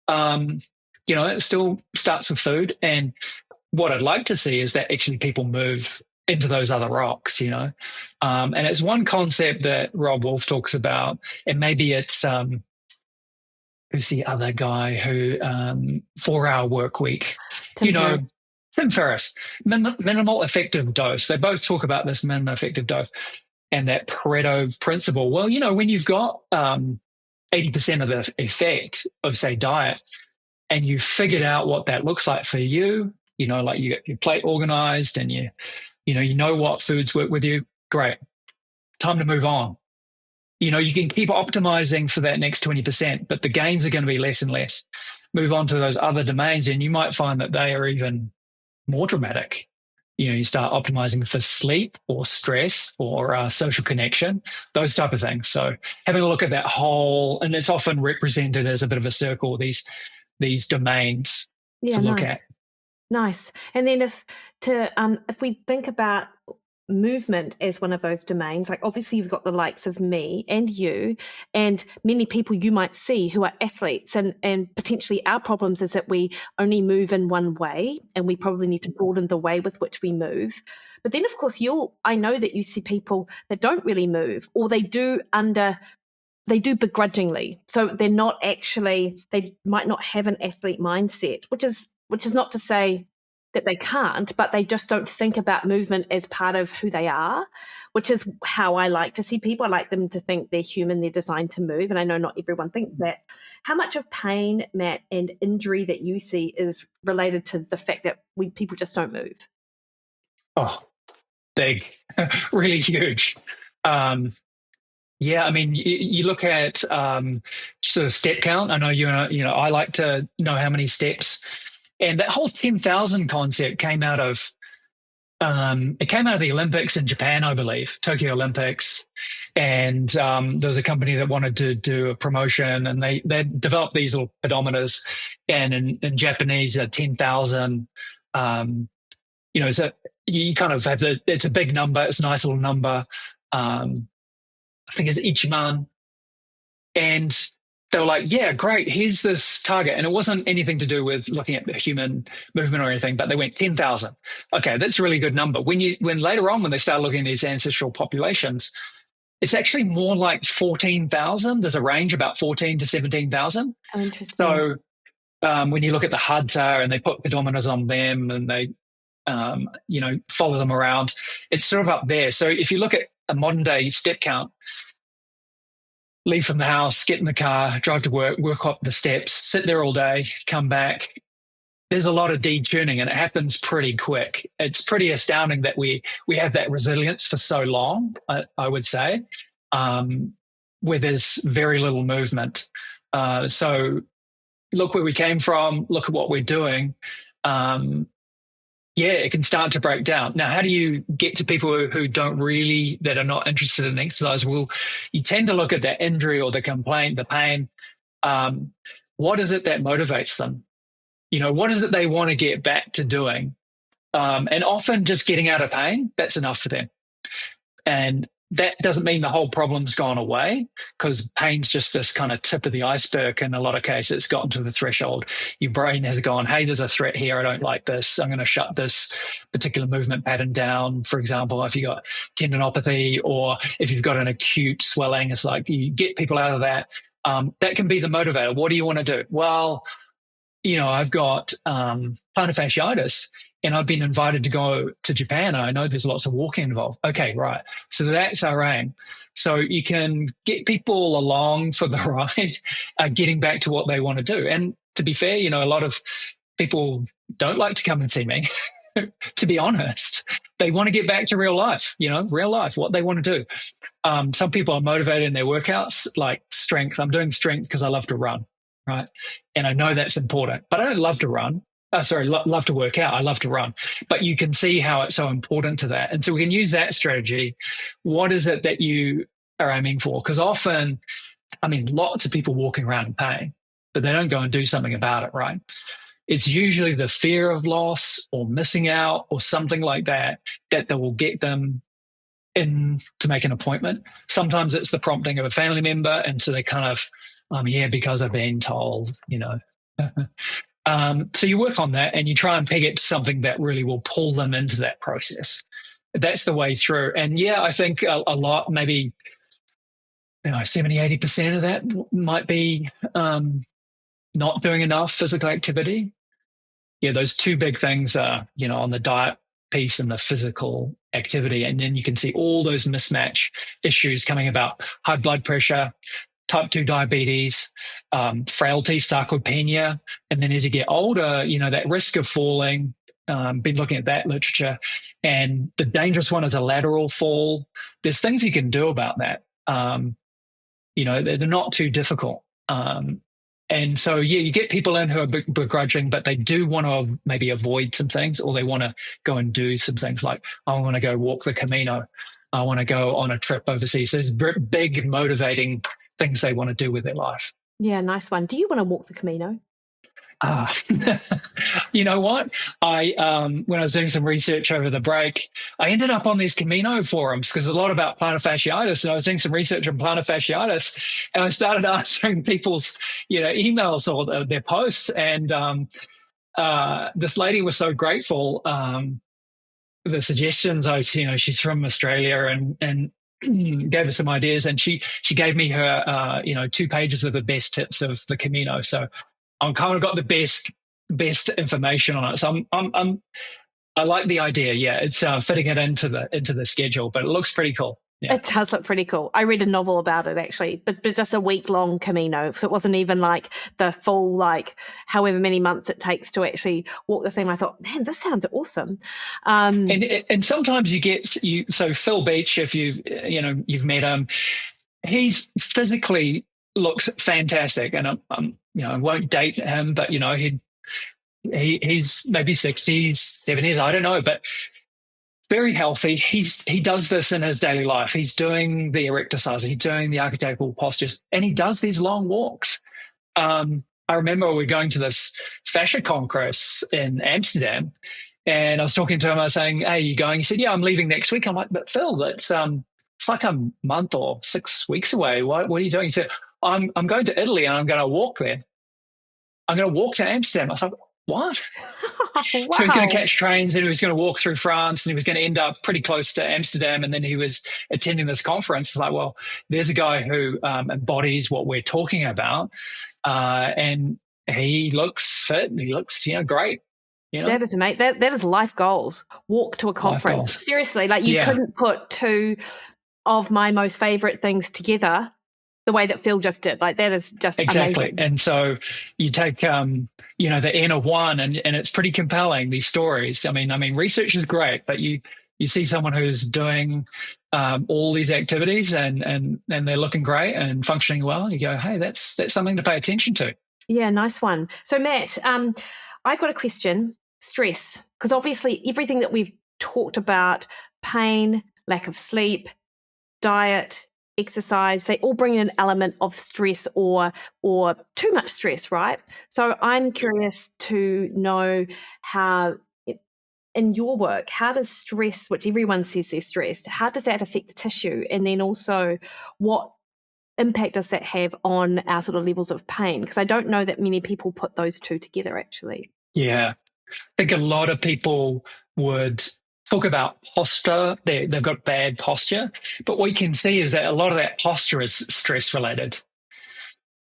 Um, it still starts with food. And what I'd like to see is that actually people move into those other rocks. And it's one concept that Rob Wolf talks about, and maybe it's who's the other guy who 4 hour work week, Tim you know, Ferriss. Tim Ferriss, minimal effective dose. They both talk about this minimal effective dose and that Pareto principle. Well, when you've got 80% of the effect of, say, diet, and you've figured out what that looks like for you, like you get your plate organized and you know what foods work with you, great. Time to move on. You can keep optimizing for that next 20%, but the gains are going to be less and less. Move on to those other domains, and you might find that they are even more dramatic. You start optimizing for sleep or stress or social connection, those type of things. So having a look at that whole, and it's often represented as a bit of a circle, these domains Yeah, to look at. nice. And then if we think about movement as one of those domains, like obviously you've got the likes of me and you and many people you might see who are athletes, and potentially our problems is that we only move in one way, and we probably need to broaden the way with which we move. But then of course I know that you see people that don't really move, or they do begrudgingly. So they're not actually, they might not have an athlete mindset, which is not to say that they can't, but they just don't think about movement as part of who they are, which is how I like to see people. I like them to think they're human, they're designed to move. And I know not everyone thinks that. How much of pain, Matt, and injury that you see is related to the fact that people just don't move? Oh, big, really huge. Yeah, I mean, you look at sort of step count. I know I like to know how many steps, and that whole 10,000 concept came out of the Olympics in Japan, I believe, Tokyo Olympics, and there was a company that wanted to do a promotion, and they developed these little pedometers, and in Japanese, 10,000. So you kind of have it's a big number, it's a nice little number. I think it's Ichiman. And they were like, yeah, great, here's this target. And it wasn't anything to do with looking at the human movement or anything, but they went 10,000. Okay, that's a really good number. When later on, when they started looking at these ancestral populations, it's actually more like 14,000. There's a range about 14 to 17,000. Oh, interesting. So when you look at the Hadza and they put pedometers on them and they, follow them around, it's sort of up there. So if you look at a modern day step count, leave from the house, get in the car, drive to work up the steps, sit there all day, come back. There's a lot of detuning, and it happens pretty quick. It's pretty astounding that we have that resilience for so long, I would say, where there's very little movement. So look where we came from, look at what we're doing. Yeah, it can start to break down. Now, how do you get to people who that are not interested in exercise? Well, you tend to look at that injury or the complaint, the pain. What is it that motivates them? What is it they want to get back to doing? And often just getting out of pain, that's enough for them. And that doesn't mean the whole problem's gone away, because pain's just this kind of tip of the iceberg. In a lot of cases, it's gotten to the threshold. Your brain has gone, hey, there's a threat here. I don't like this. I'm going to shut this particular movement pattern down. For example, if you've got tendinopathy or if you've got an acute swelling, it's like you get people out of that. That can be the motivator. What do you want to do? Well, I've got plantar fasciitis, and I've been invited to go to Japan. I know there's lots of walking involved. Okay, right. So that's our aim. So you can get people along for the ride, getting back to what they want to do. And to be fair, a lot of people don't like to come and see me, to be honest. They want to get back to real life, what they want to do. Some people are motivated in their workouts, like strength. I'm doing strength because I love to run, right? And I know that's important, but I don't love to run. Love to work out. I love to run. But you can see how it's so important to that. And so we can use that strategy. What is it that you are aiming for? Because often, lots of people walking around in pain, but they don't go and do something about it, right? It's usually the fear of loss or missing out or something like that will get them in to make an appointment. Sometimes it's the prompting of a family member, and so they kind of, I'm here because I've been told, you know. So you work on that and you try and peg it to something that really will pull them into that process. That's the way through. And yeah, I think a lot, maybe 70, 80% of that might be not doing enough physical activity. Yeah, those two big things are, on the diet piece and the physical activity. And then you can see all those mismatch issues coming about: high blood pressure, type 2 diabetes, frailty, sarcopenia. And then as you get older, that risk of falling, been looking at that literature. And the dangerous one is a lateral fall. There's things you can do about that. They're not too difficult. And so, yeah, you get people in who are begrudging, but they do want to maybe avoid some things, or they want to go and do some things like, I want to go walk the Camino. I want to go on a trip overseas. There's big motivating things they want to do with their life. Yeah, nice one. Do you want to walk the Camino? You know what? When I was doing some research over the break, I ended up on these Camino forums because a lot about plantar fasciitis, and I was doing some research on plantar fasciitis, and I started answering people's, emails or their posts, and this lady was so grateful. The suggestions, she's from Australia, and gave her some ideas, and she gave me her 2 pages of the best tips of the Camino. So I'm kind of got the best information on it. So I like the idea. Yeah, it's fitting it into the schedule, but it looks pretty cool. Yeah. It does look pretty cool. I read a novel about it actually, but just a week-long Camino. So it wasn't even like the full, however many months it takes to actually walk the thing. I thought, man, this sounds awesome. And sometimes you get so Phil Beach, if you've met him, he's physically looks fantastic, and I won't date him, but he's maybe 60s, 70s, I don't know, but very healthy. He does this in his daily life. He's doing the exercise, he's doing the archetypal postures, and he does these long walks. I remember we were going to this fascia congress in Amsterdam, and I was talking to him. I was saying, "Hey, you going?" He said, "Yeah, I'm leaving next week." I'm like, "But Phil, that's it's like a month or 6 weeks away. What are you doing?" He said, I'm going to Italy and I'm going to walk there. I'm going to walk to Amsterdam." I was like, "What?" Wow. So he was going to catch trains, and he was going to walk through France, and he was going to end up pretty close to Amsterdam. And then he was attending this conference. It's like, well, there's a guy who embodies what we're talking about. And he looks fit. He looks, great. That is amazing. That is life goals. Walk to a conference. Seriously, you couldn't put 2 of my most favorite things together the way that Phil just did. That is just exactly amazing. And so you take the N of 1, and it's pretty compelling, these stories. I mean research is great, but you see someone who's doing all these activities and they're looking great and functioning well. You go, hey, that's something to pay attention to. Yeah, nice one. So Matt, I've got a question. Stress, because obviously everything that we've talked about, pain, lack of sleep, diet, exercise, they all bring an element of stress or too much stress, right? So I'm curious to know how, in your work, how does stress, which everyone says they're stressed, how does that affect the tissue? And then also, what impact does that have on our sort of levels of pain? Because I don't know that many people put those two together, actually. Yeah. I think a lot of people would talk about posture. They've got bad posture, but what you can see is that a lot of that posture is stress related.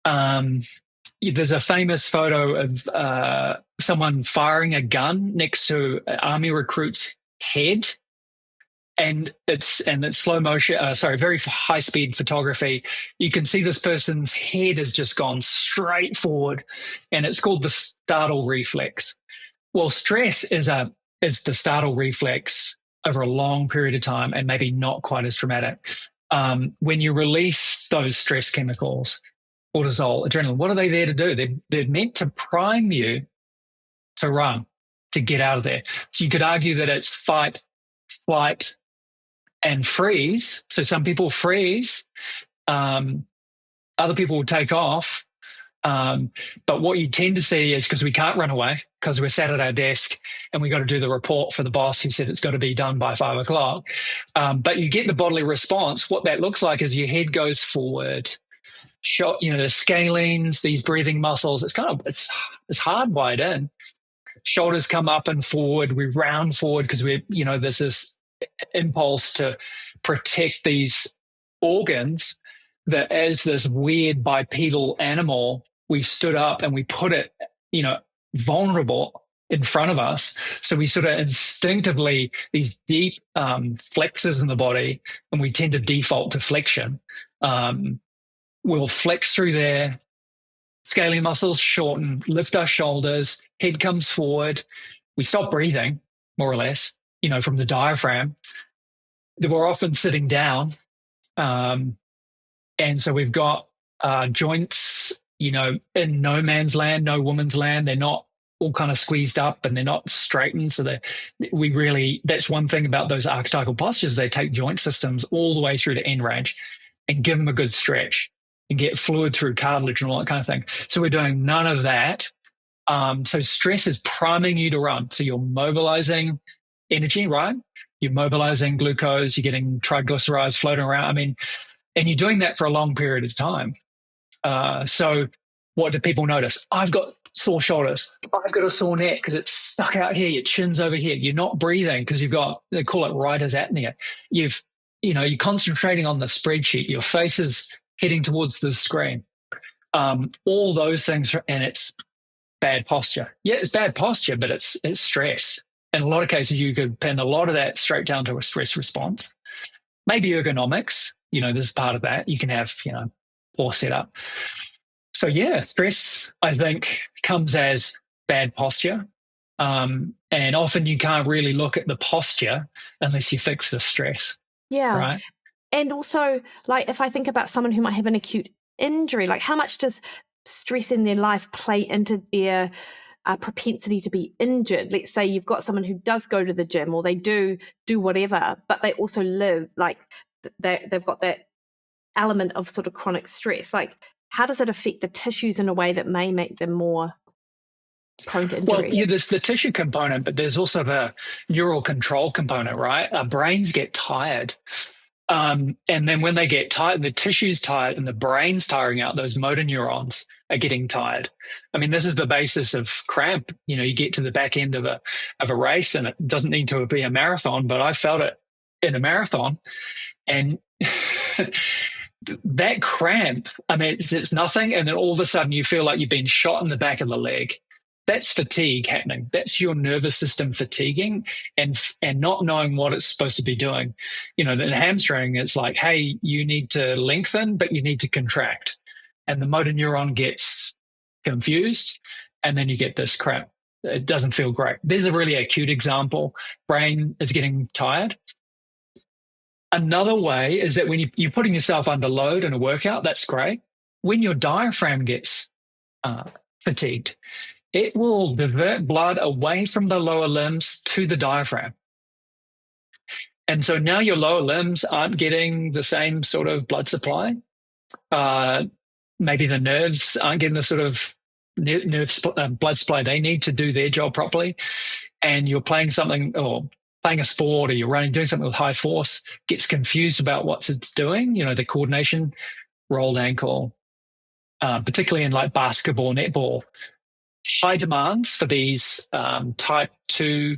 There's a famous photo of someone firing a gun next to an army recruit's head, and it's slow motion. Very high speed photography. You can see this person's head has just gone straight forward, and it's called the startle reflex. Well, stress is the startle reflex over a long period of time, and maybe not quite as traumatic. When you release those stress chemicals, cortisol, adrenaline, what are they there to do? They're meant to prime you to run, to get out of there. So you could argue that it's fight, flight, and freeze. So some people freeze, other people will take off. But what you tend to see is, because we can't run away because we're sat at our desk and we got to do the report for the boss who said it's got to be done by 5 o'clock. But you get the bodily response. What that looks like is your head goes forward, shot, the scalenes, these breathing muscles. It's hardwired in. Shoulders come up and forward. We round forward because there's this impulse to protect these organs, that as this weird bipedal animal, we stood up and we put it, vulnerable in front of us. So we sort of instinctively, these deep flexors in the body, and we tend to default to flexion. We'll flex through there, scaling muscles shorten, lift our shoulders, head comes forward. We stop breathing, more or less, from the diaphragm. We're often sitting down. And so we've got joints, in no man's land, no woman's land. They're not all kind of squeezed up and they're not straightened. So that's one thing about those archetypal postures. They take joint systems all the way through to end range and give them a good stretch and get fluid through cartilage and all that kind of thing. So we're doing none of that. So stress is priming you to run. So you're mobilizing energy, right? You're mobilizing glucose, you're getting triglycerides floating around. And you're doing that for a long period of time. So what do people notice? I've got sore shoulders. I've got a sore neck because it's stuck out here. Your chin's over here. You're not breathing because they call it writer's apnea. You're concentrating on the spreadsheet. Your face is heading towards the screen. All those things, and it's bad posture. Yeah, it's bad posture, but it's stress. In a lot of cases, you could pin a lot of that straight down to a stress response. Maybe ergonomics, this is part of that. You can have, poor setup. So yeah, stress, I think, comes as bad posture. And often you can't really look at the posture unless you fix the stress. Yeah. Right. And also, if I think about someone who might have an acute injury, how much does stress in their life play into their propensity to be injured? Let's say you've got someone who does go to the gym or they do whatever, but they also live they've got that element of sort of chronic stress. How does it affect the tissues in a way that may make them more prone to injury? Well, there's the tissue component, but there's also the neural control component, right? Our brains get tired. And then when they get tired, the tissue's tired and the brain's tiring out, those motor neurons are getting tired. This is the basis of cramp. You get to the back end of a race, and it doesn't need to be a marathon, but I felt it in a marathon. And that cramp, it's nothing. And then all of a sudden you feel like you've been shot in the back of the leg. That's fatigue happening. That's your nervous system fatiguing and not knowing what it's supposed to be doing. The hamstring, it's like, hey, you need to lengthen, but you need to contract. And the motor neuron gets confused, and then you get this cramp. It doesn't feel great. There's a really acute example. Brain is getting tired. Another way is that when you're putting yourself under load in a workout, that's great. When your diaphragm gets fatigued, it will divert blood away from the lower limbs to the diaphragm. And so now your lower limbs aren't getting the same sort of blood supply. Maybe the nerves aren't getting the sort of blood supply they need to do their job properly. And you're playing something or playing a sport, or you're running, doing something with high force, gets confused about what it's doing. The coordination, rolled ankle, particularly in basketball, netball. High demands for these type 2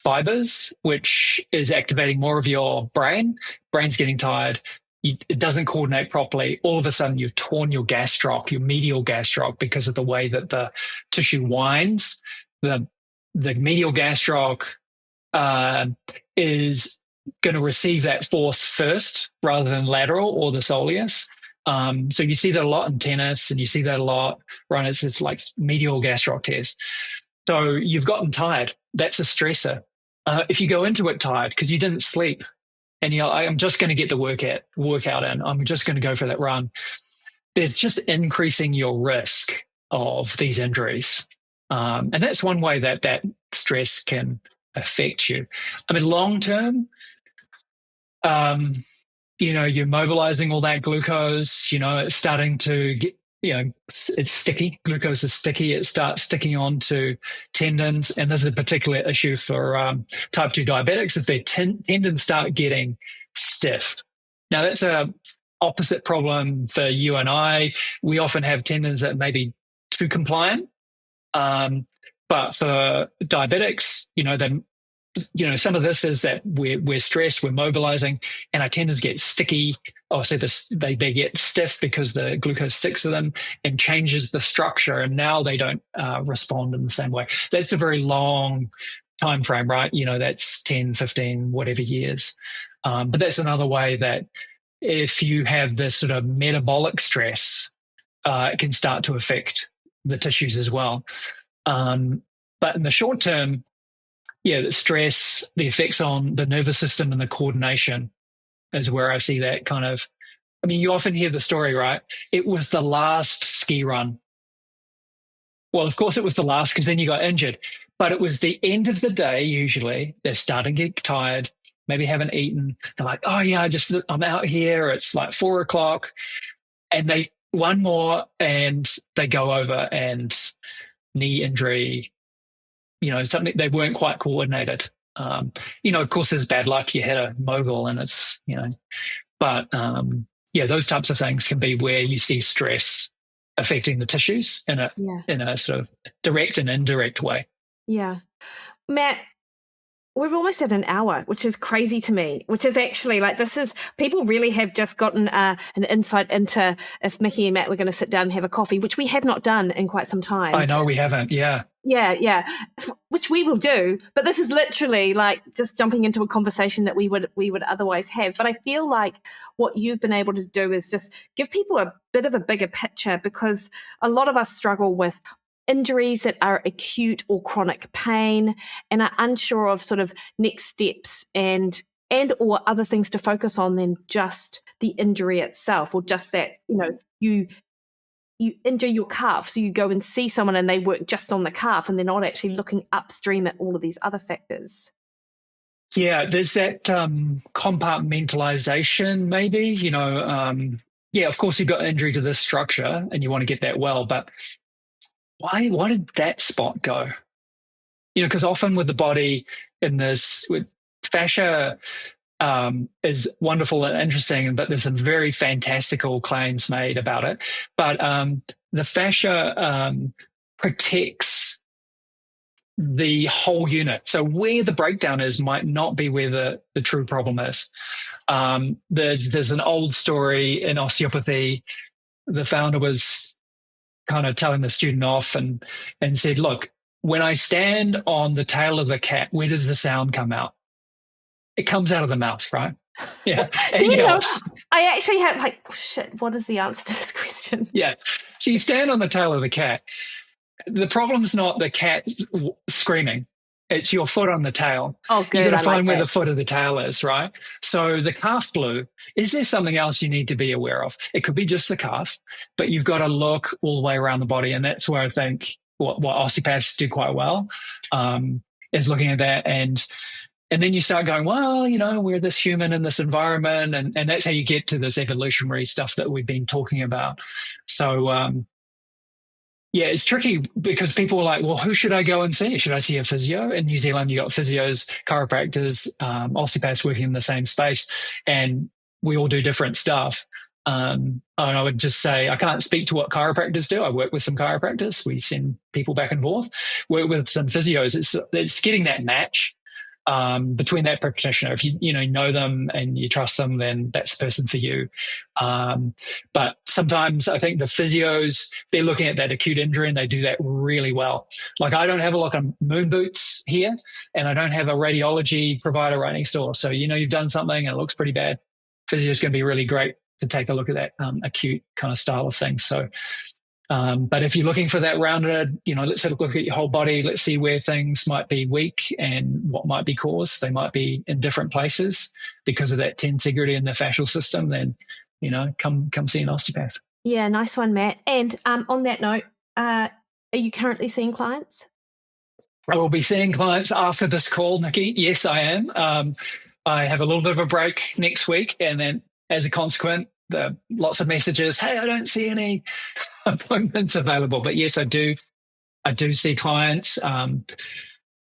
fibers, which is activating more of your brain. Brain's getting tired. It doesn't coordinate properly. All of a sudden, you've torn your gastroc, your medial gastroc, because of the way that the tissue winds. The medial gastroc is going to receive that force first rather than lateral or the soleus. So you see that a lot in tennis, and you see that a lot, right? It's like medial gastroc tears. So you've gotten tired. That's a stressor. If you go into it tired because you didn't sleep, and I'm just going to get the workout in, I'm just going to go for that run, there's just increasing your risk of these injuries. And that's one way that stress can affect you. Long term, you're mobilizing all that glucose, it's starting to it's sticky. Glucose is sticky. It starts sticking onto tendons. And this is a particular issue for type 2 diabetics is their tendons start getting stiff. Now, that's a opposite problem for you and I. We often have tendons that may be too compliant. But for diabetics, some of this is that we're stressed, we're mobilizing, and our tendons get sticky. Oh, so they get stiff because the glucose sticks to them and changes the structure, and now they don't respond in the same way. That's a very long time frame, right? That's 10, 15, whatever years. But that's another way that if you have this sort of metabolic stress, it can start to affect the tissues as well. But in the short term, the stress, the effects on the nervous system and the coordination is where I see that kind of. I mean, you often hear the story, right? It was the last ski run. Well, of course it was the last because then you got injured. But it was the end of the day, usually. They're starting to get tired, maybe haven't eaten. They're like, oh, yeah, I'm out here. It's like 4 o'clock. And they one more and they go over and knee injury, something they weren't quite coordinated. Of course, there's bad luck. You hit a mogul and it's, but those types of things can be where you see stress affecting the tissues in a sort of direct and indirect way. Yeah. Matt, we've almost had an hour, which is crazy to me, which is actually people really have just gotten an insight into if Mikki and Matt were going to sit down and have a coffee, which we have not done in quite some time. I know we haven't. Yeah. Yeah. Which we will do. But this is literally like just jumping into a conversation that we would otherwise have. But I feel like what you've been able to do is just give people a bit of a bigger picture, because a lot of us struggle with injuries that are acute or chronic pain and are unsure of sort of next steps and or other things to focus on than just the injury itself, or just that, you injure your calf, so you go and see someone and they work just on the calf and they're not actually looking upstream at all of these other factors. Yeah, there's that compartmentalization maybe, of course you've got injury to this structure and you want to get that well, but why did that spot go? Because often with the body with fascia is wonderful and interesting, but there's some very fantastical claims made about it. But the fascia protects the whole unit. So where the breakdown is might not be where the true problem is. There's an old story in osteopathy. The founder was kind of telling the student off and said, look, when I stand on the tail of the cat, where does the sound come out? It comes out of the mouth, right? Yeah. I actually had what is the answer to this question? Yeah. So you stand on the tail of the cat. The problem's not the cat screaming. It's your foot on the tail. Oh, good. You've got to find where the foot of the tail is, right? So the calf glue, is there something else you need to be aware of? It could be just the calf, but you've got to look all the way around the body. And that's where I think what osteopaths do quite well is looking at that. And then you start going, well, we're this human in this environment. And that's how you get to this evolutionary stuff that we've been talking about. So, it's tricky because people are like, well, who should I go and see? Should I see a physio? In New Zealand, you got physios, chiropractors, osteopaths working in the same space, and we all do different stuff. And I would just say, I can't speak to what chiropractors do. I work with some chiropractors. We send people back and forth. Work with some physios. It's getting that match between that practitioner. If you know them and you trust them, then that's the person for you. But sometimes I think the physios, they're looking at that acute injury and they do that really well. Like I don't have a look on moon boots here, and I don't have a radiology provider right next door. So you've done something and it looks pretty bad. Physio is going to be really great to take a look at that acute kind of style of things. So. But if you're looking for that rounded, let's have a look at your whole body. Let's see where things might be weak and what might be caused. They might be in different places because of that tensegrity in the fascial system. Then, come see an osteopath. Yeah, nice one, Matt. And on that note, are you currently seeing clients? I will be seeing clients after this call, Mikki. Yes, I am. I have a little bit of a break next week, and then as a consequence, the lots of messages. Hey, I don't see any appointments available, but yes, I do. I do see clients.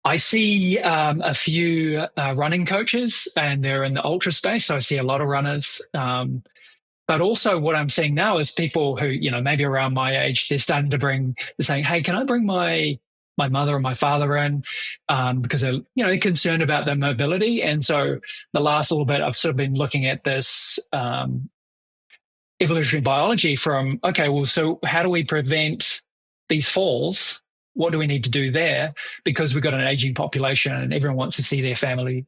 I see a few running coaches, and they're in the ultra space. So I see a lot of runners. But also, what I'm seeing now is people who, maybe around my age, they're saying, "Hey, can I bring my mother or my father in?" Because they're concerned about their mobility. And so the last little bit, I've sort of been looking at this evolutionary biology from, okay, well, so how do we prevent these falls? What do we need to do there? Because we've got an aging population and everyone wants to see their family,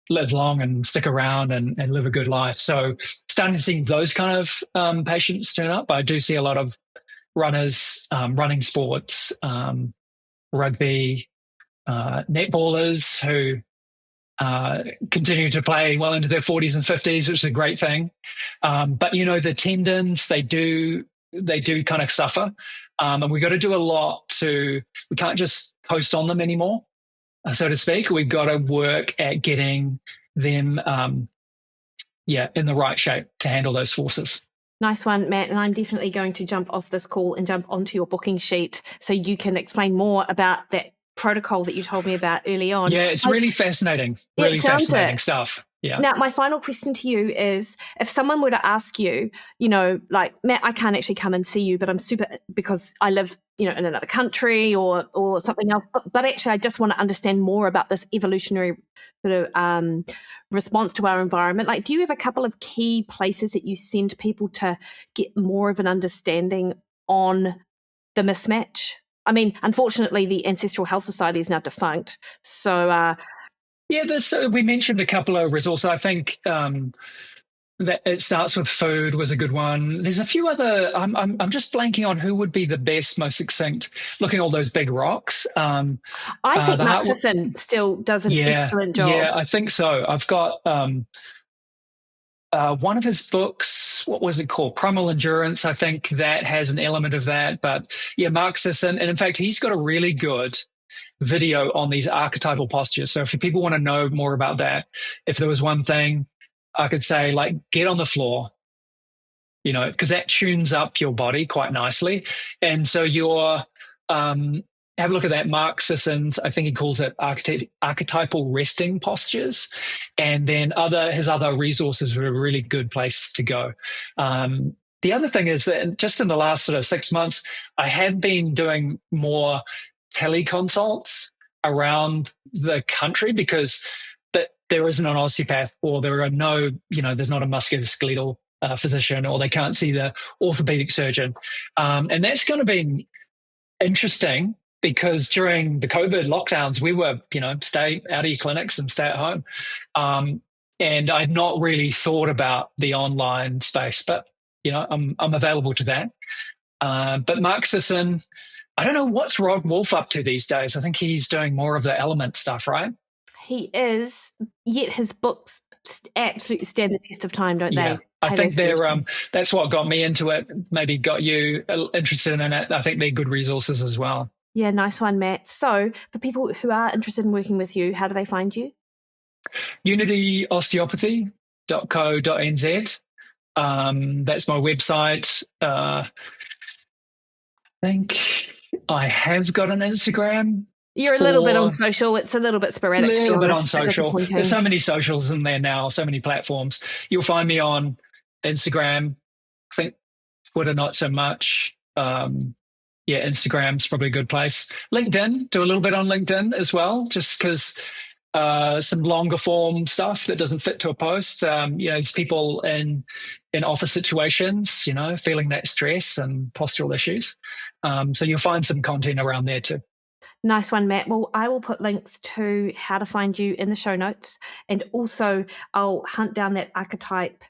live long and stick around and live a good life. So starting to see those kind of patients turn up. I do see a lot of runners, running sports, rugby, netballers who continue to play well into their 40s and 50s, which is a great thing. But the tendons, they do kind of suffer. And we've got to do a lot we can't just coast on them anymore, so to speak. We've got to work at getting them, in the right shape to handle those forces. Nice one, Matt. And I'm definitely going to jump off this call and jump onto your booking sheet so you can explain more about that protocol that you told me about early on. Yeah, it's really fascinating. Really fascinating stuff. Yeah. Now, my final question to you is, if someone were to ask you, like, Matt, I can't actually come and see you, but I'm super, because I live, in another country or something else, but actually I just want to understand more about this evolutionary sort of response to our environment. Like, do you have a couple of key places that you send people to get more of an understanding on the mismatch? I mean, unfortunately, the Ancestral Health Society is now defunct. So, we mentioned a couple of resources. I think that It Starts With Food was a good one. There's a few other. I'm just blanking on who would be the best, most succint. Looking at all those big rocks. I think Mark Sisson still does an excellent job. Yeah, I think so. I've got one of his books. What was it called? Primal Endurance. I think that has an element of that. But yeah, Mark Sisson, and in fact, he's got a really good video on these archetypal postures. So if people want to know more about that, if there was one thing I could say, like, get on the floor, because that tunes up your body quite nicely. And so have a look at that. Mark Sisson's, I think he calls it archetypal resting postures. And then his other resources are a really good place to go. The other thing is that just in the last sort of 6 months, I have been doing more teleconsults around the country because there isn't an osteopath, or there are there's not a musculoskeletal physician, or they can't see the orthopedic surgeon. And that's going to be interesting because during the COVID lockdowns, we were, stay out of your clinics and stay at home. And I'd not really thought about the online space, but, I'm available to that. But Mark Sisson, I don't know what's Rod Wolf up to these days. I think he's doing more of the element stuff, right? He is, yet his books absolutely stand the test of time, don't they? I think that's what got me into it, maybe got you interested in it. I think they're good resources as well. Yeah, nice one, Matt. So for people who are interested in working with you, how do they find you? unityosteopathy.co.nz. That's my website. I think I have got an Instagram. You're a little bit on social. It's a little bit sporadic. A little bit on social. There's so many socials in there now, so many platforms. You'll find me on Instagram. I think Twitter, not so much. Instagram's probably a good place. LinkedIn, do a little bit on LinkedIn as well, just because some longer form stuff that doesn't fit to a post. It's people in office situations, feeling that stress and postural issues. So you'll find some content around there too. Nice one, Matt. Well, I will put links to how to find you in the show notes. And also I'll hunt down that archetype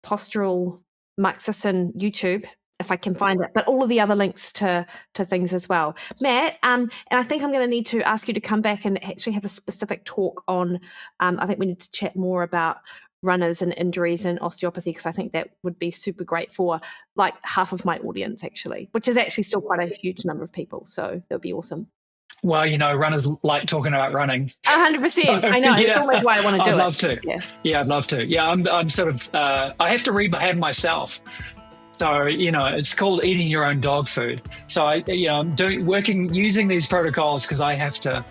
postural Mark Sisson YouTube if I can find it, but all of the other links to things as well. Matt, and I think I'm going to need to ask you to come back and actually have a specific talk on, I think we need to chat more about runners and injuries and osteopathy, because I think that would be super great for like half of my audience actually, which is actually still quite a huge number of people. So that would be awesome. Well, runners like talking about running. 100%. I know. It's Yeah, almost why I want to do I'd it. love to. Yeah. Yeah, I'd love to. Yeah, I'm sort of, I have to rehab myself. So, it's called eating your own dog food. So I'm using these protocols because I have to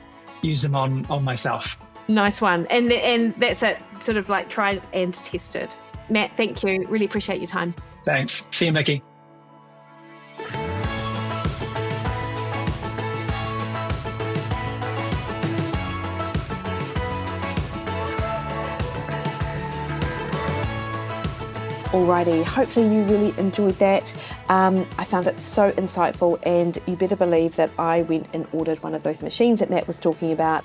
use them on myself. Nice one. And that's it, sort of like tried and tested. Matt, thank you. Really appreciate your time. Thanks. See you, Mikki. Alrighty, hopefully you really enjoyed that. I found it so insightful, and you better believe that I went and ordered one of those machines that Matt was talking about.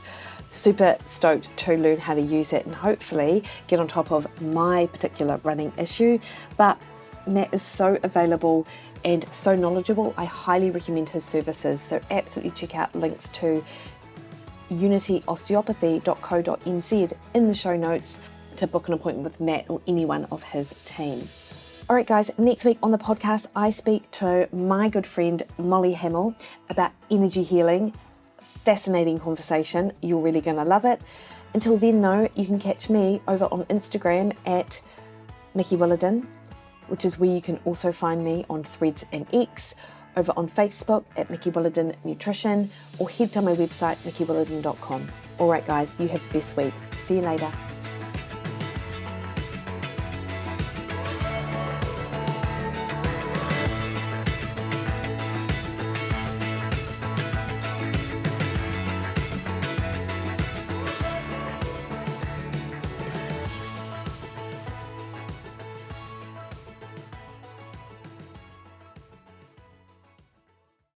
Super stoked to learn how to use it and hopefully get on top of my particular running issue. But Matt is so available and so knowledgeable. I highly recommend his services, so absolutely check out links to unityosteopathy.co.nz in the show notes to book an appointment with Matt or anyone of his team. All right, guys, next week on the podcast, I speak to my good friend Molly Hamill about energy healing. Fascinating conversation. You're really going to love it. Until then, though, you can catch me over on Instagram at Mikki Williden, which is where you can also find me on Threads and X, over on Facebook at Mikki Williden Nutrition, or head to my website, mikkiwilliden.com. All right, guys, you have the best week. See you later.